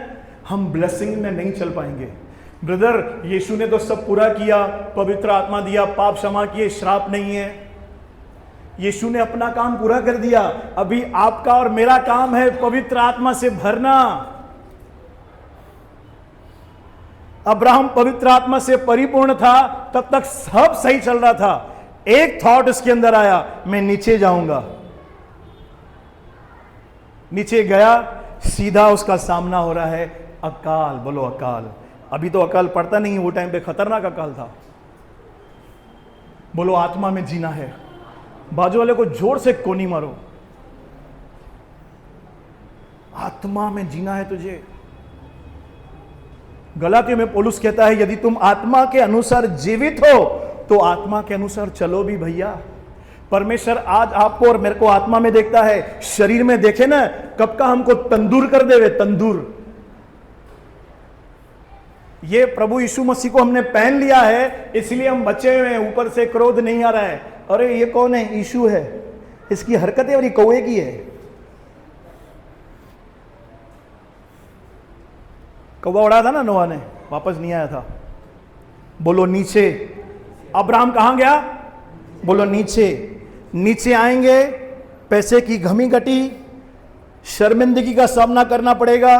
हम ब्लेसिंग में नहीं चल पाएंगे। ब्रदर, यीशु ने तो सब पूरा किया, पवित्र आत्मा दिया, पाप क्षमा किए, श्राप नहीं है। यीशु ने अपना काम पूरा कर दिया। अभी आपका और मेरा काम है पवित्र आत्मा से भरना। अब्राहम पवित्र आत्मा से परिपूर्ण था, तब तक सब सही चल रहा था। एक थॉट उसके अंदर आया, मैं नीचे जाऊंगा। नीचे गया, सीधा उसका सामना हो रहा है अकाल। बोलो अकाल। अभी तो अकाल पड़ता नहीं, वो टाइम पे खतरनाक अकाल था। बोलो आत्मा में जीना है। बाजू वाले को जोर से कोनी मारो, आत्मा में जीना है तुझे। गलातियों में पौलुस कहता है, यदि तुम आत्मा के अनुसार जीवित हो तो आत्मा के अनुसार चलो भी भैया। परमेश्वर आज आपको और मेरे को आत्मा में देखता है, शरीर में देखे ना, कब का हमको तंदूर कर देवे, तंदूर। ये प्रभु यीशु मसीह को हमने पहन लिया है, इसलिए हम बचे हुए हैं, ऊपर से क्रोध नहीं आ रहा है। अरे ये कौन है? यीशु है, इसकी हरकतें और ये कौवे की है। कौवा उड़ा था ना नोआ ने, वापस नहीं आया था। बोलो नीचे। अब्राहम कहां गया? बोलो नीचे। नीचे आएंगे, पैसे की घमी घटी, शर्मिंदगी का सामना करना पड़ेगा।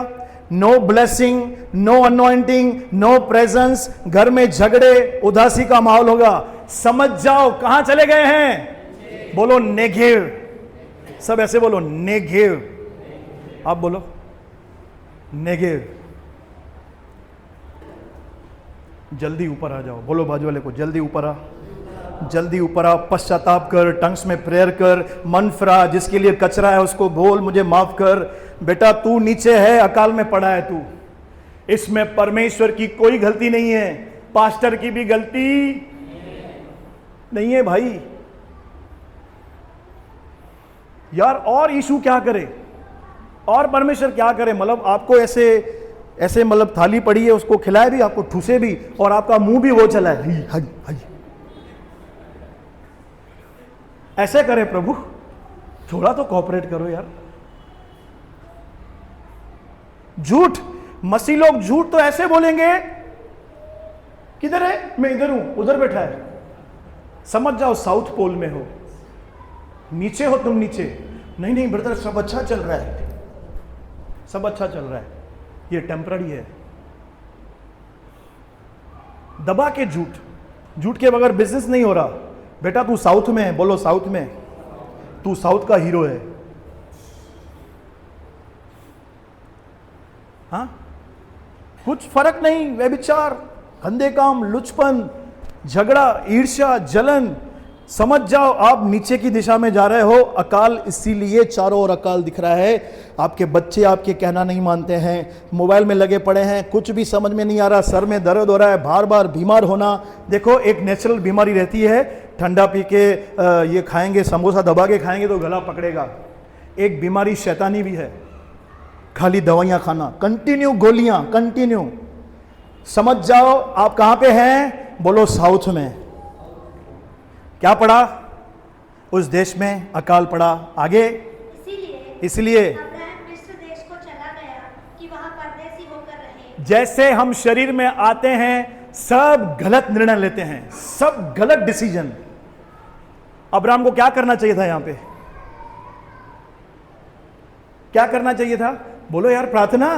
No blessing, no anointing, no presence, घर में झगड़े, उदासी का माहौल होगा। समझ जाओ कहां चले गए हैं। बोलो नेगेव। सब ऐसे बोलो नेगेव। आप बोलो नेगेव। जल्दी ऊपर आ जाओ। बोलो बाजू वाले को, जल्दी ऊपर आ, जल्दी ऊपर आ। पश्चाताप कर, टंग्स में प्रेयर कर, मन फिरा, जिसके लिए कचरा है उसको बोल मुझे माफ कर। बेटा तू नीचे है, अकाल में पड़ा है तू। इसमें परमेश्वर की कोई गलती नहीं है, पास्टर की भी गलती नहीं है भाई। यार और यीशु क्या करे और परमेश्वर क्या करे? मतलब आपको ऐसे ऐसे मतलब थाली पड़ी है, उसको खिलाए भी, आपको ठूसे भी, और आपका मुंह भी वो चला है, हई, हई, हई। ऐसे करे प्रभु? थोड़ा तो कोऑपरेट करो यार। झूठ, मसीह लोग झूठ तो ऐसे बोलेंगे, किधर है? मैं इधर हूं, उधर बैठा है। समझ जाओ साउथ पोल में हो, नीचे हो तुम, नीचे। नहीं नहीं ब्रदर, सब अच्छा चल रहा है, सब अच्छा चल रहा है, ये टेम्पररी है। दबा के झूठ, झूठ के बगैर बिजनेस नहीं हो रहा। बेटा तू साउथ में है, बोलो साउथ में, तू साउथ का हीरो है। हाँ, कुछ फर्क नहीं। व्यभिचार, गंदे काम, लुचपन, झगड़ा, ईर्ष्या, जलन, समझ जाओ आप नीचे की दिशा में जा रहे हो। अकाल, इसीलिए चारों ओर अकाल दिख रहा है। आपके बच्चे आपके कहना नहीं मानते हैं, मोबाइल में लगे पड़े हैं, कुछ भी समझ में नहीं आ रहा, सर में दर्द हो रहा है, बार बार बीमार होना। देखो एक नेचुरल बीमारी रहती है, ठंडा पी के ये खाएंगे, समोसा दबा के खाएंगे तो गला पकड़ेगा। एक बीमारी शैतानी भी है, खाली दवाइयां खाना, कंटिन्यू गोलियां, कंटिन्यू। समझ जाओ आप कहां पे हैं। बोलो साउथ में। क्या पड़ा? उस देश में अकाल पड़ा। आगे, इसलिए अब्राहम मिस्र देश को चला गया कि वहां परदेसी होकर रहे। जैसे हम शरीर में आते हैं सब गलत निर्णय लेते हैं, सब गलत डिसीजन। अब्राहम को क्या करना चाहिए था? यहां पे क्या करना चाहिए था? बोलो यार, प्रार्थना।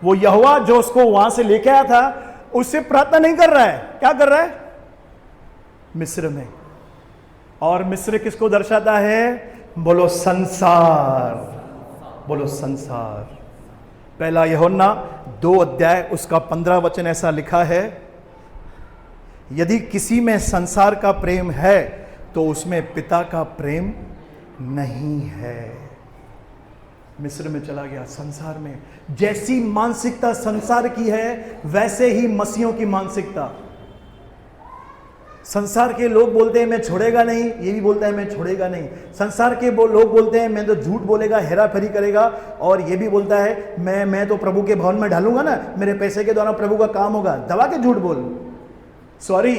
वो यहोवा जो उसको वहां से लेके आया था, उससे प्रार्थना नहीं कर रहा है। क्या कर रहा है? मिस्र में। और मिस्र किसको दर्शाता है? बोलो संसार, बोलो संसार। पहला यूहन्ना 2 अध्याय उसका 15 वचन ऐसा लिखा है, यदि किसी में संसार का प्रेम है तो उसमें पिता का प्रेम नहीं है। मिस्र में चला गया, संसार में। जैसी मानसिकता संसार की है, वैसे ही मसीहों की मानसिकता। संसार के लोग बोलते हैं मैं छोड़ेगा नहीं, ये भी बोलता है मैं छोड़ेगा नहीं। संसार के लोग बोलते हैं मैं तो झूठ बोलेगा, हेरा फेरी करेगा, और ये भी बोलता है मैं तो प्रभु के भवन में ढालूंगा ना, मेरे पैसे के द्वारा प्रभु का काम होगा। दबा के झूठ बोल। सॉरी,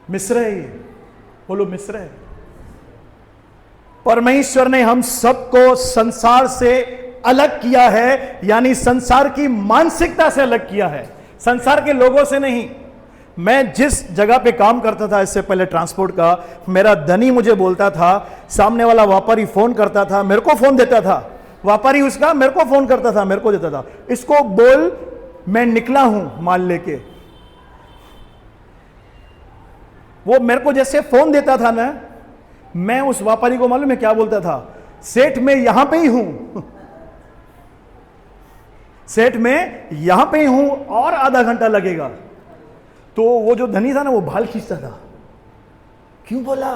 मिस्र है ये। बोलो मिस्र है। परमेश्वर ने हम सबको संसार से अलग किया है, यानी संसार की मानसिकता से अलग किया है, संसार के लोगों से नहीं। मैं जिस जगह पे काम करता था इससे पहले ट्रांसपोर्ट का, मेरा धनी मुझे बोलता था, सामने वाला व्यापारी फोन करता था, मेरे को फोन देता था, व्यापारी उसका मेरे को फोन करता था, मेरे को देता था, इसको बोल मैं निकला हूं माल लेके। वो मेरे को जैसे फोन देता था ना, मैं उस व्यापारी को मालूम है क्या बोलता था? सेठ मैं यहां पे ही हूं, सेठ मैं यहां पे ही हूं और आधा घंटा लगेगा। तो वो जो धनी था ना, वो भाल खींचता था, क्यों बोला?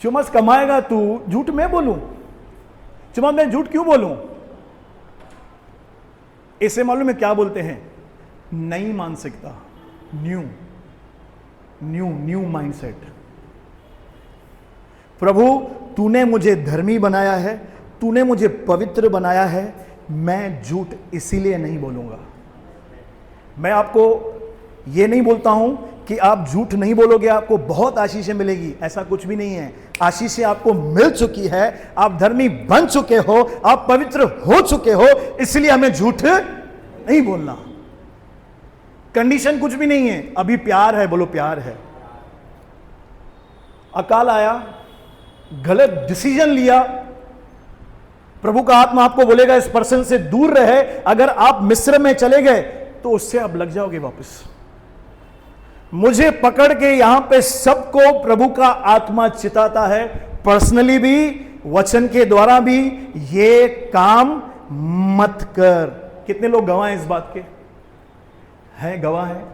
चुमस कमाएगा तू, झूठ मैं बोलूं? चुमस मैं झूठ क्यों बोलूं? इसे मालूम है क्या बोलते हैं? नई मानसिकता, न्यू माइंडसेट। प्रभु तूने मुझे धर्मी बनाया है, तूने मुझे पवित्र बनाया है, मैं झूठ इसीलिए नहीं बोलूंगा। मैं आपको ये नहीं बोलता हूं कि आप झूठ नहीं बोलोगे आपको बहुत आशीषें मिलेगी, ऐसा कुछ भी नहीं है। आशीषें आपको मिल चुकी है, आप धर्मी बन चुके हो, आप पवित्र हो चुके हो, इसलिए हमें झूठ नहीं बोलना। कंडीशन कुछ भी नहीं है, अभी प्यार है, बोलो प्यार है। अकाल आया, गलत डिसीजन लिया, प्रभु का आत्मा आपको बोलेगा इस पर्सन से दूर रहे। अगर आप मिस्र में चले गए तो उससे आप लग जाओगे वापस। मुझे पकड़ के यहां पे सबको प्रभु का आत्मा चिताता है, पर्सनली भी, वचन के द्वारा भी, ये काम मत कर। कितने लोग गवाह हैं इस बात के? हैं गवाह हैं।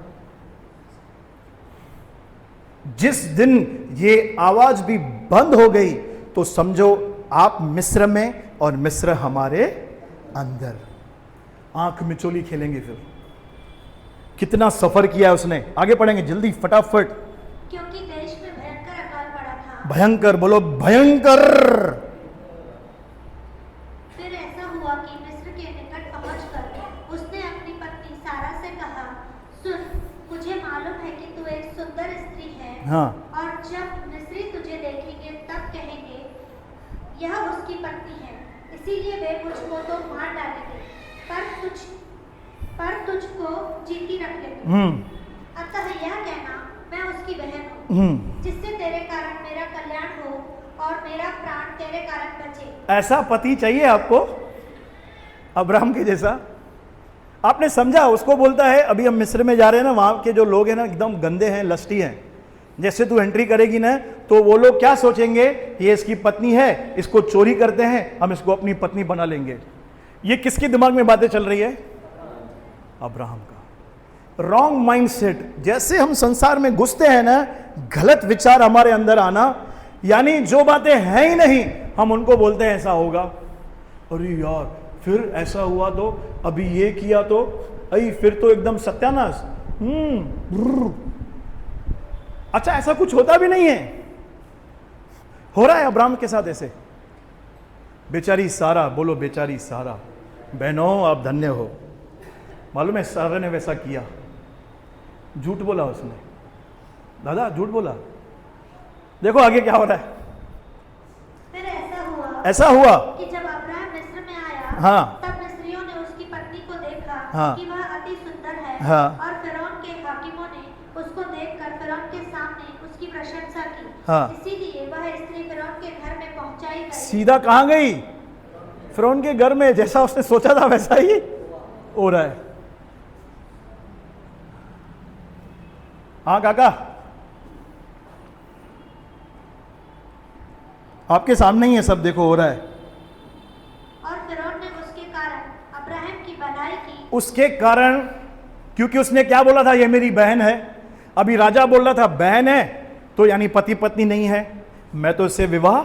जिस दिन ये आवाज भी बंद हो गई तो समझो आप मिस्र में और मिस्र हमारे अंदर। आंख मिचोली खेलेंगे फिर। कितना सफर किया है उसने। आगे पढ़ेंगे जल्दी फटाफट। क्योंकि देश में भयंकर अकाल पड़ा था। भयंकर, बोलो भयंकर। फिर ऐसा हुआ कि मिस्र के निकट पहुंचकर उसने अपनी पत्नी सारा से कहा, सुन, मुझे मालूम है कि तू एक सुंदर स्त्री है। हाँ। और जब मिस्री तुझे देखेंगे तब कहेंगे यह उसकी पत्नी है, इसीलिए वे मुझको तो मार डालेंगे, पर तुझको जीती रख लेंगे। अतः यह कहना, मैं उसकी बहन हूँ, जिससे तेरे कारण मेरा कल्याण हो और मेरा प्राण तेरे कारण बचे। ऐसा पति चाहिए आपको, अब्राहम के जैसा। आपने समझा? उसको बोलता है अभी हम मिस्र में जा रहे हैं ना, वहां के जो लोग हैं ना एकदम गंदे हैं, लस्टी हैं। जैसे तू एंट्री करेगी ना तो वो लोग क्या सोचेंगे, ये इसकी पत्नी है, इसको चोरी करते हैं, हम इसको अपनी पत्नी बना लेंगे। ये किसके दिमाग में बातें चल रही है? अब्राहम का। Wrong mindset. जैसे हम संसार में घुसते हैं ना, गलत विचार हमारे अंदर आना, यानी जो बातें हैं ही नहीं हम उनको बोलते हैं ऐसा होगा। अरे यार फिर ऐसा हुआ तो, अभी ये किया तो, अरे फिर तो एकदम सत्यानाश। अच्छा, ऐसा कुछ होता भी नहीं है, हो रहा है अब्राहम के साथ ऐसे। बेचारी सारा, बोलो बेचारी सारा। बहनों आप धन्य हो। मालूम है सारा ने वैसा किया, झूठ बोला उसने। दादा झूठ बोला। देखो आगे क्या हो रहा है। फिर ऐसा हुआ कि जब अब्राहम मिस्र में आया, हाँ, तब मिस्रियों ने उसकी पत्नी को देखा हाँ, कि वह अति सुंदर है है। हाँ। और फिरौन के हाकिमों ने उसको देखकर फिरौन के सामने उसकी प्रशंसा की। हाँ। इसीलिए वह स्त्री फिरौन के घर में पहुंचाई गई। सीधा कहां गई? फिरौन के घर में। जैसा उसने सोचा था वैसा ही हो रहा है। हाँ काका, आपके सामने ही है सब, देखो हो रहा है। और फिरौन ने उसके कारण अब्राहम की भलाई की। उसके कारण, क्योंकि उसने क्या बोला था, ये मेरी बहन है। अभी राजा बोल रहा था बहन है तो यानी पति पत्नी नहीं है, मैं तो इससे विवाह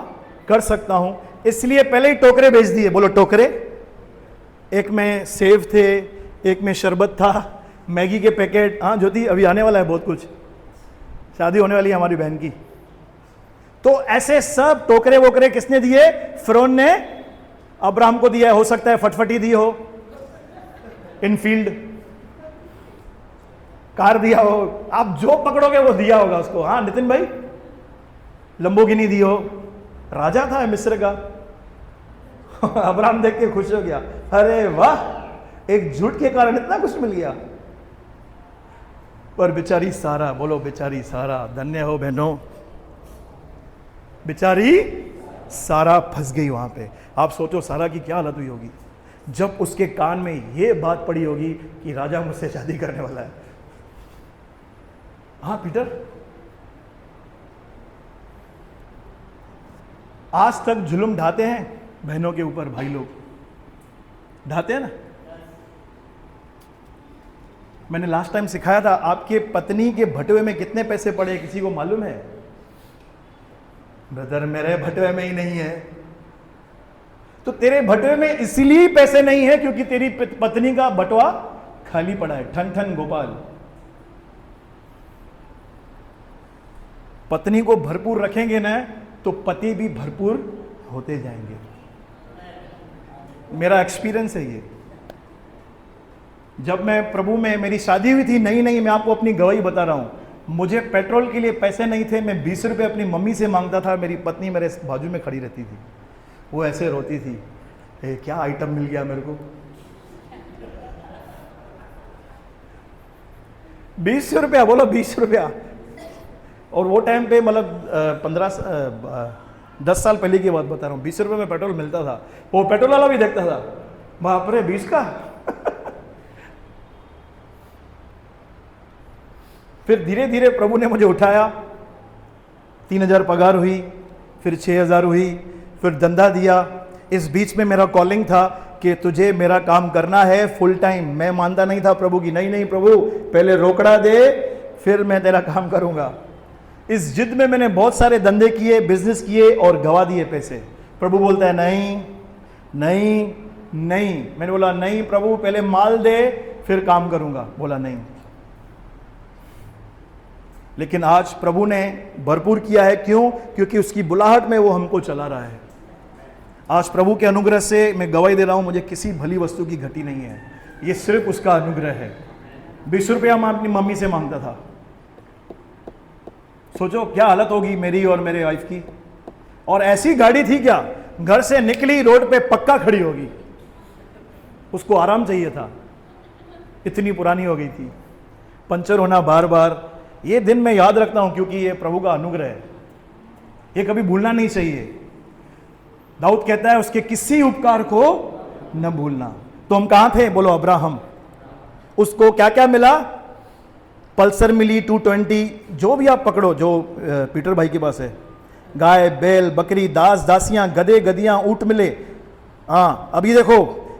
कर सकता हूं। इसलिए पहले ही टोकरे भेज दिए। बोलो टोकरे। एक में सेब थे, एक में शरबत था, मैगी के पैकेट। हाँ ज्योति, अभी आने वाला है बहुत कुछ, शादी होने वाली है हमारी बहन की। तो ऐसे सब टोकरे वोकरे किसने दिए? फिरौन ने अब्राहम को दिया। हो सकता है फटफटी दी हो, इनफील्ड कार दिया हो, आप जो पकड़ोगे वो दिया होगा उसको। हाँ नितिन भाई, लंबोगिनी दी हो। राजा था मिस्र का। अब्राहम देख के खुश हो गया, अरे वाह, एक झूठ के कारण इतना कुछ मिल गया। पर बेचारी सारा, बोलो बेचारी सारा, धन्य हो बहनों, बेचारी सारा फंस गई वहां पे। आप सोचो सारा की क्या हालत हुई होगी जब उसके कान में ये बात पड़ी होगी कि राजा मुझसे शादी करने वाला है। हाँ पीटर, आज तक जुल्म ढाते हैं बहनों के ऊपर, भाई लोग ढाते हैं ना। मैंने लास्ट टाइम सिखाया था, आपके पत्नी के भटवे में कितने पैसे पड़े किसी को मालूम है? ब्रदर मेरे भटवे में ही नहीं है। तो तेरे भटवे में इसलिए पैसे नहीं है क्योंकि तेरी पत्नी का बटवा खाली पड़ा है। ठन ठन गोपाल। पत्नी को भरपूर रखेंगे ना तो पति भी भरपूर होते जाएंगे। मेरा एक्सपीरियंस है ये। जब मैं प्रभु में, मेरी शादी हुई थी नई नई, मैं आपको अपनी गवाही बता रहा हूं, मुझे पेट्रोल के लिए पैसे नहीं थे। मैं 20 रुपये अपनी मम्मी से मांगता था। मेरी पत्नी मेरे बाजू में खड़ी रहती थी, वो ऐसे रोती थी, क्या आइटम मिल गया मेरे को। 20 रुपया, बोलो 20 रुपया। और वो टाइम पे मतलब 10 साल पहले की बात बता रहा हूँ, 20 रुपये में पेट्रोल मिलता था। वो पेट्रोल वाला भी देखता था, बाप रे 20 का। फिर धीरे धीरे प्रभु ने मुझे उठाया, 3000 पगार हुई, फिर 6000 हुई, फिर धंधा दिया। इस बीच में मेरा कॉलिंग था कि तुझे मेरा काम करना है फुल टाइम। मैं मानता नहीं था प्रभु की, नहीं नहीं प्रभु पहले रोकड़ा दे फिर मैं तेरा काम करूंगा। इस जिद में मैंने बहुत सारे धंधे किए, बिजनेस किए और गवा दिए पैसे। प्रभु बोलता है नहीं नहीं नहीं। मैंने बोला नहीं प्रभु, पहले माल दे फिर काम करूंगा। बोला नहीं। लेकिन आज प्रभु ने भरपूर किया है। क्यों? क्योंकि उसकी बुलाहट में वो हमको चला रहा है। आज प्रभु के अनुग्रह से मैं गवाही दे रहा हूं, मुझे किसी भली वस्तु की घटी नहीं है, ये सिर्फ उसका अनुग्रह है। 20 रुपया मैं अपनी मम्मी से मांगता था। सोचो क्या हालत होगी मेरी और मेरे वाइफ की। और ऐसी गाड़ी थी क्या, घर से निकली रोड पे पक्का खड़ी होगी। उसको आराम चाहिए था, इतनी पुरानी हो गई थी। पंचर होना बार बार। ये दिन मैं याद रखता हूं क्योंकि ये प्रभु का अनुग्रह है, ये कभी भूलना नहीं चाहिए। दाऊद कहता है उसके किसी उपकार को न भूलना। तो हम कहां थे? बोलो अब्राहम। उसको क्या क्या मिला? पल्सर मिली 220, जो भी आप पकड़ो, जो पीटर भाई के पास है, गाय बैल बकरी दास दासियां गधे गधियां ऊंट मिले। हाँ अभी देखो,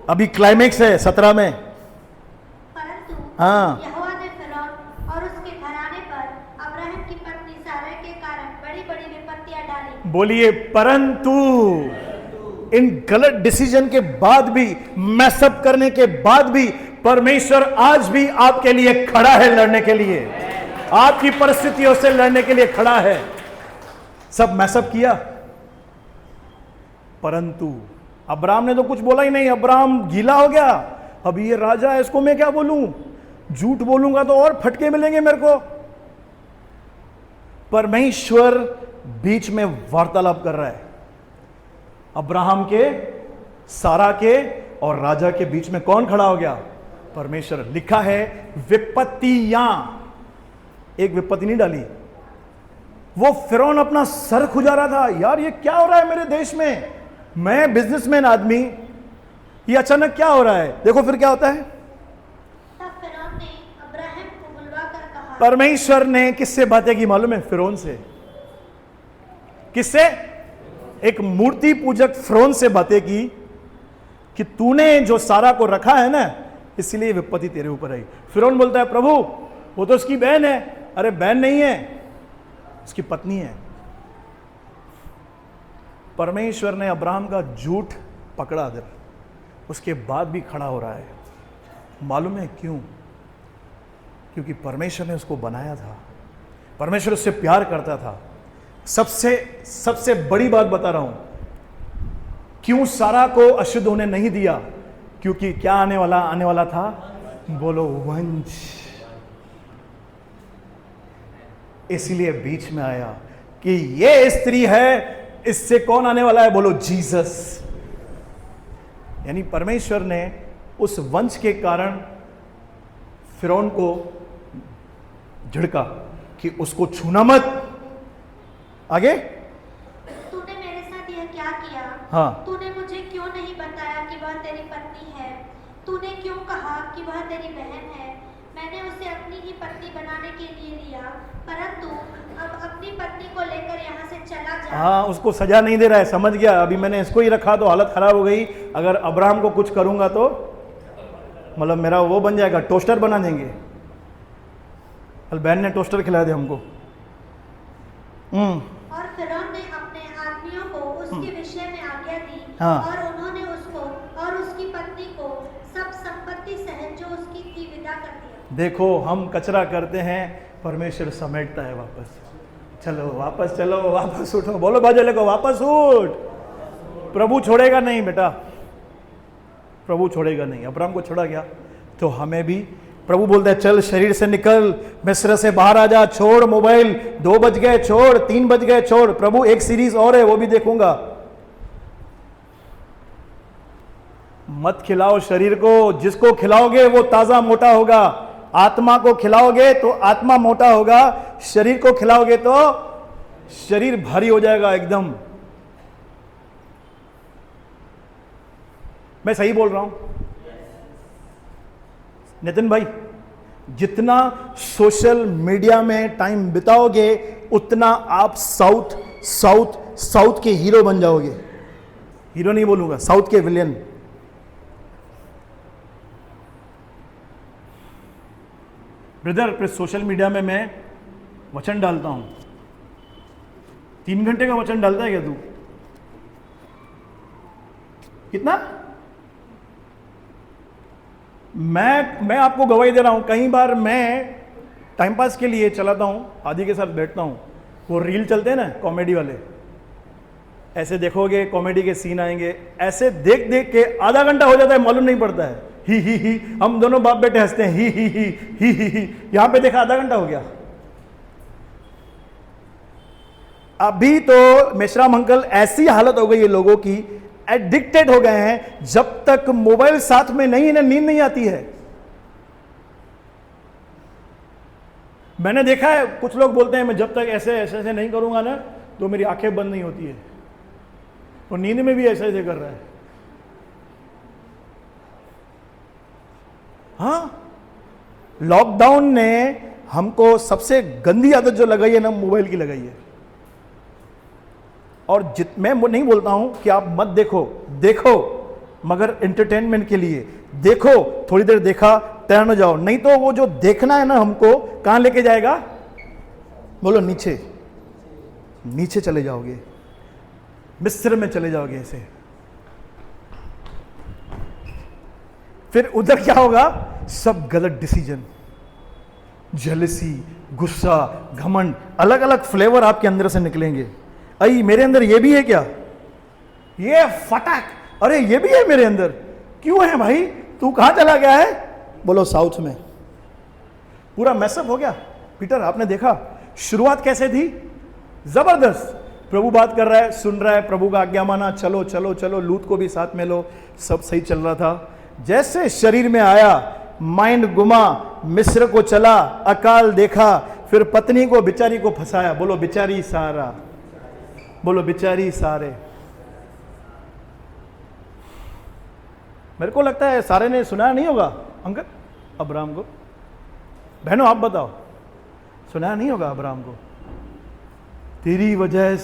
अभी क्लाइमेक्स है 17 में। परंतु हाँ यहोवा ने फिरौन और उसके घराने पर अब्राहम की पत्नी सारै के कारण बड़ी बड़ी विपत्तियां डाली। बोलिए परंतु। इन गलत डिसीजन के बाद भी, मैसअप करने के बाद भी, परमेश्वर आज भी आपके लिए खड़ा है लड़ने के लिए। आपकी परिस्थितियों से लड़ने के लिए खड़ा है। सब मैसअप किया, परंतु अब्राहम ने तो कुछ बोला ही नहीं। अब्राहम गीला हो गया, अब ये राजा है, इसको मैं क्या बोलूं, झूठ बोलूंगा तो और फटके मिलेंगे मेरे को। परमेश्वर बीच में वार्तालाप कर रहा है। अब्राहम के, सारा के और राजा के बीच में कौन खड़ा हो गया? परमेश्वर। लिखा है विपत्तियां, एक विपत्ति नहीं डाली। वो फिरौन अपना सर खुजा रहा था, यार ये क्या हो रहा है मेरे देश में, मैं बिजनेसमैन आदमी, ये अचानक क्या हो रहा है। देखो फिर क्या होता है, तब फिरौन ने अब्राहम को बुलवाकर कहा, परमेश्वर ने किससे बातें की मालूम है? फिरौन से। किससे? एक मूर्ति पूजक फिरौन से बातें की कि तूने जो सारा को रखा है ना, इसलिए विपत्ति तेरे ऊपर आई। फिरौन बोलता है, प्रभु वो तो उसकी बहन है। अरे बहन नहीं है, उसकी पत्नी है। परमेश्वर ने अब्राहम का झूठ पकड़ा इधर, उसके बाद भी खड़ा हो रहा है। मालूम है क्यों? क्योंकि परमेश्वर ने उसको बनाया था, परमेश्वर उससे प्यार करता था। सबसे बड़ी बात बता रहा हूं, क्यों सारा को अशुद्ध होने नहीं दिया? क्योंकि क्या आने वाला था? बोलो वंश। इसलिए बीच में आया कि ये स्त्री है, इससे कौन आने वाला है? बोलो जीसस। यानी परमेश्वर ने उस वंश के कारण फिरौन को झिड़का कि उसको छूना मत। आगे, तूने मेरे साथ यह क्या किया? हाँ। तूने मुझे क्यों नहीं बताया कि वह तेरी पत्नी है? तूने क्यों कहा कि वह तेरी बहन है? मैंने उसे अपनी ही पत्नी बनाने के लिए लिया, परंतु अब अपनी पत्नी को लेकर यहाँ से चला जा। हाँ, उसको सजा नहीं दे रहा है, समझ गया। अभी मैंने इसको ही रखा तो हालत खराब हो गई, अगर अब्राहम को कुछ करूंगा तो मतलब मेरा वो बन जाएगा, टोस्टर बना देंगे। कल बहन ने टोस्टर खिला दे हमको। और फिरौन ने अपने आदमियों को उसके विषय में आज्ञा दी, हाँ। और उन्होंने उसको और उसकी पत्नी को सब संपत्ति सहित जो उसकी थी विदा कर दिया। देखो, हम कचरा करते हैं, परमेश्वर समेटता है वापस। चलो वापस, चलो वापस उठो, बोलो बाजू को वापस उठ। प्रभु छोड़ेगा नहीं बेटा, प्रभु छोड़ेगा नहीं। अब्राहम को छोड़ा गया तो हमें भी प्रभु बोलता है, चल शरीर से निकल, मिस्र से बाहर आ जा, छोड़ मोबाइल, 2 बज गए छोड़, 3 बज गए छोड़। प्रभु एक सीरीज और है, वो भी देखूंगा। मत खिलाओ शरीर को, जिसको खिलाओगे वो ताजा मोटा होगा। आत्मा को खिलाओगे तो आत्मा मोटा होगा, शरीर को खिलाओगे तो शरीर भारी हो जाएगा एकदम। मैं सही बोल रहा हूं नितिन भाई? जितना सोशल मीडिया में टाइम बिताओगे उतना आप साउथ के हीरो बन जाओगे। हीरो नहीं बोलूंगा, साउथ के विलेन। ब्रदर, फिर सोशल मीडिया में मैं वचन डालता हूं, 3 घंटे का वचन डालता है क्या तू? कितना? मैं आपको गवाही दे रहा हूं, कई बार मैं टाइम पास के लिए चलाता हूं, आदि के साथ बैठता हूं, वो रील चलते हैं ना कॉमेडी वाले, ऐसे देखोगे कॉमेडी के सीन आएंगे, ऐसे देख देख के आधा घंटा हो जाता है, मालूम नहीं पड़ता है। ही हम दोनों बाप बेटे हंसते हैं, ही यहां पे देखा आधा घंटा हो गया। अभी तो मेश्राम अंकल ऐसी हालत हो गई है लोगों की, एडिक्टेड हो गए हैं, जब तक मोबाइल साथ में नहीं, इन्हें नींद नहीं आती है। मैंने देखा है कुछ लोग बोलते हैं मैं जब तक ऐसे नहीं करूंगा ना तो मेरी आंखें बंद नहीं होती है, और नींद में भी ऐसे कर रहा है। हाँ, लॉकडाउन ने हमको सबसे गंदी आदत जो लगाई है ना, मोबाइल की लगाई है। और मैं नहीं बोलता हूं कि आप मत देखो, मगर एंटरटेनमेंट के लिए देखो, थोड़ी देर देखा, टर्न जाओ। नहीं तो वो जो देखना है ना हमको, कहां लेके जाएगा? बोलो नीचे चले जाओगे, मिस्र में चले जाओगे ऐसे। फिर उधर क्या होगा? सब गलत डिसीजन, जेलसी, गुस्सा, घमंड, अलग अलग फ्लेवर आपके अंदर से निकलेंगे। अई मेरे अंदर ये भी है क्या? ये फटाक, अरे ये भी है मेरे अंदर। क्यों है भाई? तू कहां चला गया है? बोलो साउथ में। पूरा मैसअप हो गया। पीटर, आपने देखा शुरुआत कैसे थी? जबरदस्त। प्रभु बात कर रहा है, सुन रहा है, प्रभु का आज्ञा माना, चलो, लूत को भी साथ में लो, सब सही चल रहा था। जैसे शरीर में आया, माइंड गुमा, मिस्र को चला, अकाल देखा, फिर पत्नी को बेचारी को फंसाया। बोलो बेचारी सारा, बोलो बेचारी सारे। मेरे को लगता है सारे ने सुना नहीं होगा अंकल अब्राहम को। बहनों आप बताओ, सुना नहीं होगा अब्राहम को? तेरी वजह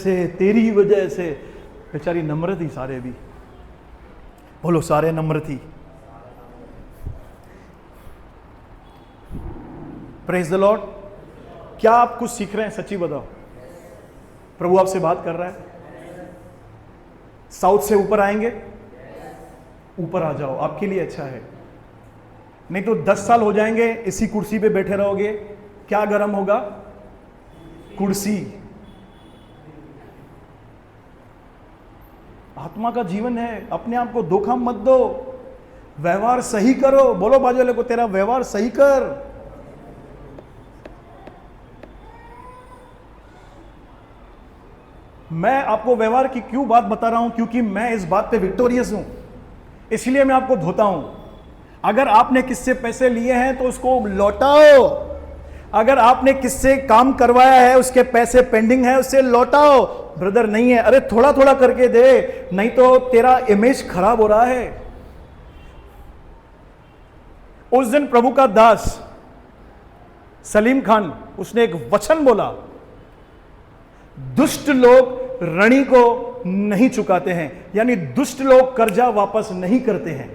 से बेचारी नम्र थी, सारे भी बोलो सारे नम्र थी। Praise the Lord. क्या आप कुछ सीख रहे हैं? सच्ची बताओ, प्रभु आपसे बात कर रहा है। साउथ से ऊपर आएंगे, ऊपर आ जाओ, आपके लिए अच्छा है। नहीं तो 10 साल हो जाएंगे इसी कुर्सी पे बैठे रहोगे, क्या गर्म होगा? कुर्सी। आत्मा का जीवन है, अपने आप को धोखा मत दो, व्यवहार सही करो। बोलो बाजू वाले को, तेरा व्यवहार सही कर। मैं आपको व्यवहार की क्यों बात बता रहा हूं? क्योंकि मैं इस बात पे विक्टोरियस हूं, इसलिए मैं आपको धोता हूं। अगर आपने किससे पैसे लिए हैं तो उसको लौटाओ। अगर आपने किससे काम करवाया है, उसके पैसे पेंडिंग है, उससे लौटाओ। ब्रदर नहीं है, अरे थोड़ा थोड़ा करके दे, नहीं तो तेरा इमेज खराब हो रहा है। उस दिन प्रभु का दास सलीम खान, उसने एक वचन बोला, दुष्ट लोग ऋणी को नहीं चुकाते हैं, यानी दुष्ट लोग कर्जा वापस नहीं करते हैं।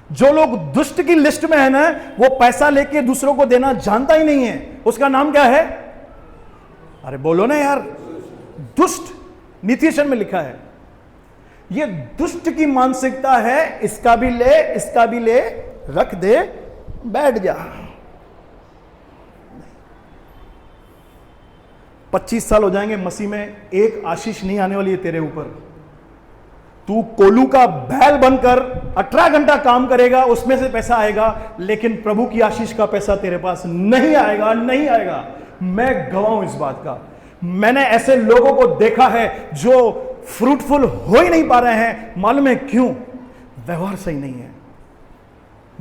जो लोग दुष्ट की लिस्ट में है ना, वो पैसा लेके दूसरों को देना जानता ही नहीं है। उसका नाम क्या है? अरे बोलो ना यार, दुष्ट। नीति वचन में लिखा है। ये दुष्ट की मानसिकता है, इसका भी ले, इसका भी ले, रख दे, बैठ जा। 25 साल हो जाएंगे मसीह में, एक आशीष नहीं आने वाली है तेरे ऊपर। तू कोलू का बैल बनकर 18 घंटा काम करेगा, उसमें से पैसा आएगा, लेकिन प्रभु की आशीष का पैसा तेरे पास नहीं आएगा, नहीं आएगा। मैं गवाह हूं इस बात का। मैंने ऐसे लोगों को देखा है जो फ्रूटफुल हो ही नहीं पा रहे हैं। मालूम है क्यों? व्यवहार सही नहीं है,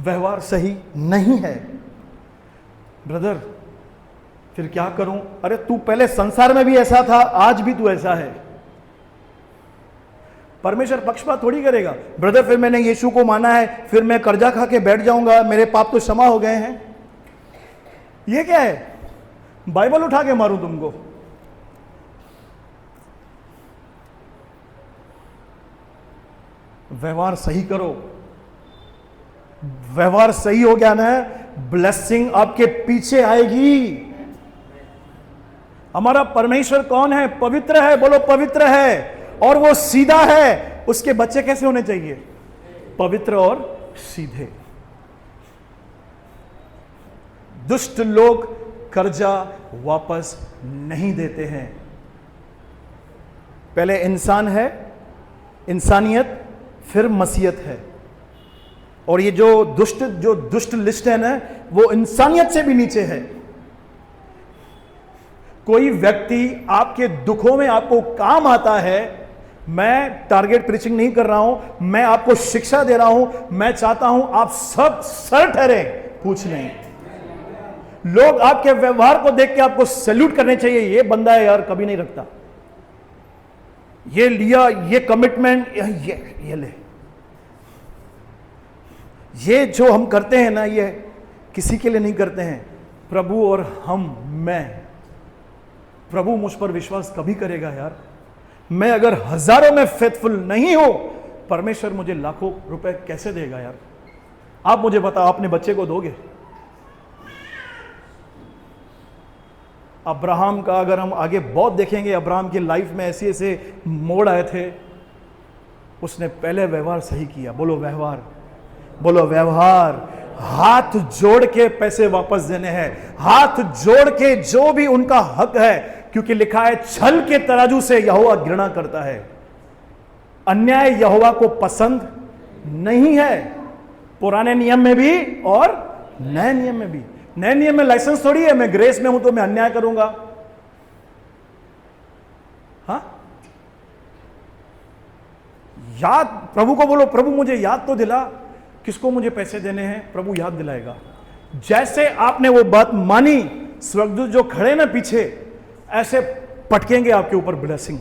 व्यवहार सही नहीं है। ब्रदर फिर क्या करूं? अरे तू पहले संसार में भी ऐसा था, आज भी तू ऐसा है। परमेश्वर पक्षपात थोड़ी करेगा। ब्रदर फिर मैंने यीशु को माना है, फिर मैं कर्जा खा के बैठ जाऊंगा, मेरे पाप तो क्षमा हो गए हैं। ये क्या है? बाइबल उठा के मारूं तुमको? व्यवहार सही करो। व्यवहार सही हो गया ना, ब्लेसिंग आपके पीछे आएगी। हमारा परमेश्वर कौन है? पवित्र है। बोलो पवित्र है। और वो सीधा है। उसके बच्चे कैसे होने चाहिए? पवित्र और सीधे। दुष्ट लोग कर्जा वापस नहीं देते हैं। पहले इंसान है, इंसानियत, फिर मसीहत है। और ये जो दुष्ट लिस्ट है ना, वो इंसानियत से भी नीचे है। कोई व्यक्ति आपके दुखों में आपको काम आता है, मैं टारगेट प्रीचिंग नहीं कर रहा हूं, मैं आपको शिक्षा दे रहा हूं। मैं चाहता हूं आप सब सर ठहरे, कुछ नहीं। लोग आपके व्यवहार को देख के आपको सैल्यूट करने चाहिए। ये बंदा है यार, कभी नहीं रखता, ये लिया, ये कमिटमेंट, ये ले। ये जो हम करते हैं ना, ये किसी के लिए नहीं करते हैं, प्रभु और हम। मैं, प्रभु मुझ पर विश्वास कभी करेगा यार? मैं अगर हजारों में फेथफुल नहीं हूं, परमेश्वर मुझे लाखों रुपए कैसे देगा यार? आप मुझे बताओ, अपने बच्चे को दोगे? अब्राहम का अगर हम आगे बहुत देखेंगे, अब्राहम की लाइफ में ऐसे ऐसे मोड़ आए थे। उसने पहले व्यवहार सही किया। बोलो व्यवहार, बोलो व्यवहार। हाथ जोड़ के पैसे वापस देने हैं, हाथ जोड़ के जो भी उनका हक है, क्योंकि लिखा है छल के तराजू से यहोवा घृणा करता है। अन्याय यहोवा को पसंद नहीं है, पुराने नियम में भी और नए नियम में भी। नए नियम में लाइसेंस थोड़ी है, मैं ग्रेस में हूं तो मैं अन्याय करूंगा। हाँ, याद, प्रभु को बोलो, प्रभु मुझे याद तो दिला, किसको मुझे पैसे देने हैं, प्रभु याद दिलाएगा। जैसे आपने वो बात मानी, स्वर्गदूत जो खड़े ना पीछे, ऐसे पटकेंगे आपके ऊपर ब्लेसिंग।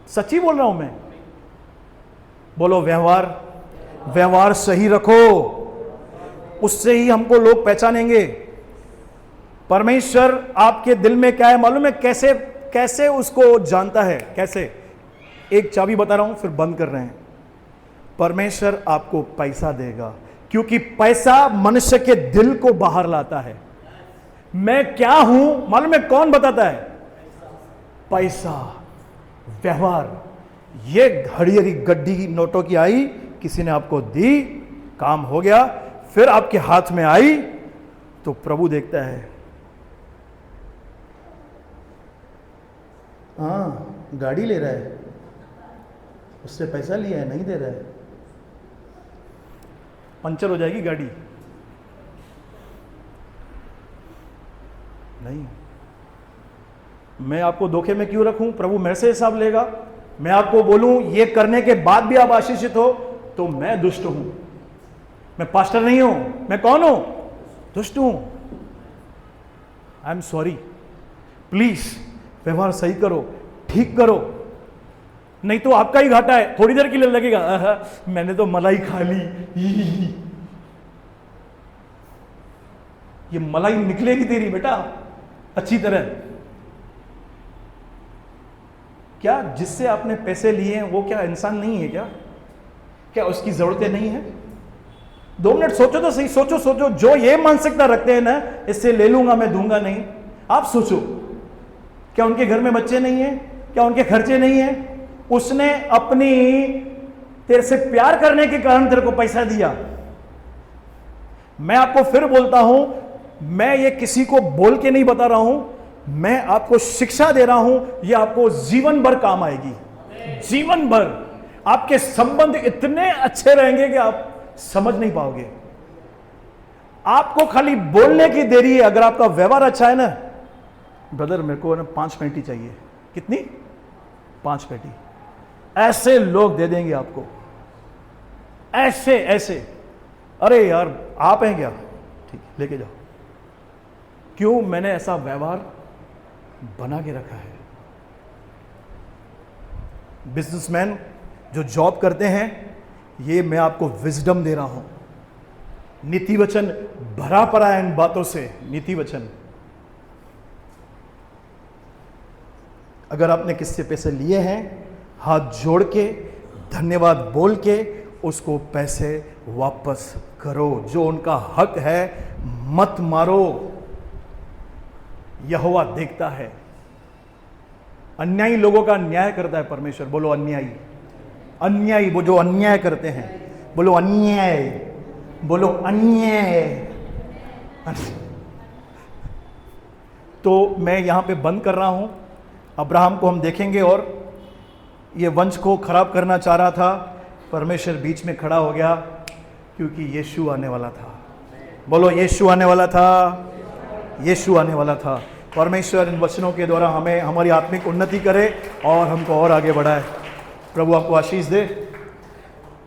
सच्ची बोल रहा हूं मैं। बोलो व्यवहार सही रखो, उससे ही हमको लोग पहचानेंगे। परमेश्वर आपके दिल में क्या है मालूम है? कैसे कैसे उसको जानता है? कैसे? एक चाबी बता रहा हूं, फिर बंद कर रहे हैं। परमेश्वर आपको पैसा देगा, क्योंकि पैसा मनुष्य के दिल को बाहर लाता है। मैं क्या हूं मालूम है कौन बताता है? पैसा, व्यवहार। ये हरी गड्डी नोटों की आई, किसी ने आपको दी, काम हो गया, फिर आपके हाथ में आई तो प्रभु देखता है, हाँ गाड़ी ले रहा है, उससे पैसा लिया है, नहीं दे रहा है, पंचर हो जाएगी गाड़ी। नहीं, मैं आपको धोखे में क्यों रखूं? प्रभु मेरे से हिसाब लेगा। मैं आपको बोलूं ये करने के बाद भी आप आशीषित हो तो मैं दुष्ट हूं। मैं पास्टर नहीं हूं, मैं कौन हूं? दुष्ट हूं। I am sorry. प्लीज व्यवहार सही करो, ठीक करो, नहीं तो आपका ही घाटा है। थोड़ी देर के लिए लगेगा, मैंने तो मलाई खा ली, ये मलाई निकलेगी तेरी बेटा अच्छी तरह। क्या जिससे आपने पैसे लिए हैं वो क्या इंसान नहीं है? क्या उसकी जरूरतें नहीं है? 2 मिनट सोचो तो सही, सोचो। जो ये मानसिकता रखते हैं ना, इससे ले लूंगा मैं दूंगा नहीं, आप सोचो, क्या उनके घर में बच्चे नहीं है? क्या उनके खर्चे नहीं है? उसने अपनी तेरे से प्यार करने के कारण तेरे को पैसा दिया। मैं आपको फिर बोलता हूं, मैं ये किसी को बोल के नहीं बता रहा हूं, मैं आपको शिक्षा दे रहा हूं, ये आपको जीवन भर काम आएगी। जीवन भर आपके संबंध इतने अच्छे रहेंगे कि आप समझ नहीं पाओगे। आपको खाली बोलने की देरी है। अगर आपका व्यवहार अच्छा है ना, ब्रदर मेरे को ना 5 पेटी चाहिए। कितनी? 5 पेटी। ऐसे लोग दे देंगे आपको, ऐसे। अरे यार आप हैं क्या? ठीक, लेके जाओ। क्यों? मैंने ऐसा व्यवहार बना के रखा है। बिजनेसमैन जो जॉब करते हैं, ये मैं आपको विजडम दे रहा हूं। नीति वचन भरा पड़ा है इन बातों से। नीति वचन, अगर आपने किससे पैसे लिए हैं, हाथ जोड़ के धन्यवाद बोल के उसको पैसे वापस करो। जो उनका हक है मत मारो। यहोवा देखता है। अन्यायी लोगों का न्याय करता है परमेश्वर। बोलो अन्यायी, वो जो अन्याय करते हैं, बोलो अन्याय, बोलो अन्याय। तो मैं यहां पे बंद कर रहा हूं। अब्राहम को हम देखेंगे, और ये वंश को खराब करना चाह रहा था, परमेश्वर बीच में खड़ा हो गया, क्योंकि यीशु आने वाला था। बोलो यीशु आने वाला था, यीशु आने वाला था। परमेश्वर इन वचनों के द्वारा हमें हमारी आत्मिक उन्नति करे और हमको और आगे बढ़ाए। प्रभु आपको आशीष दे।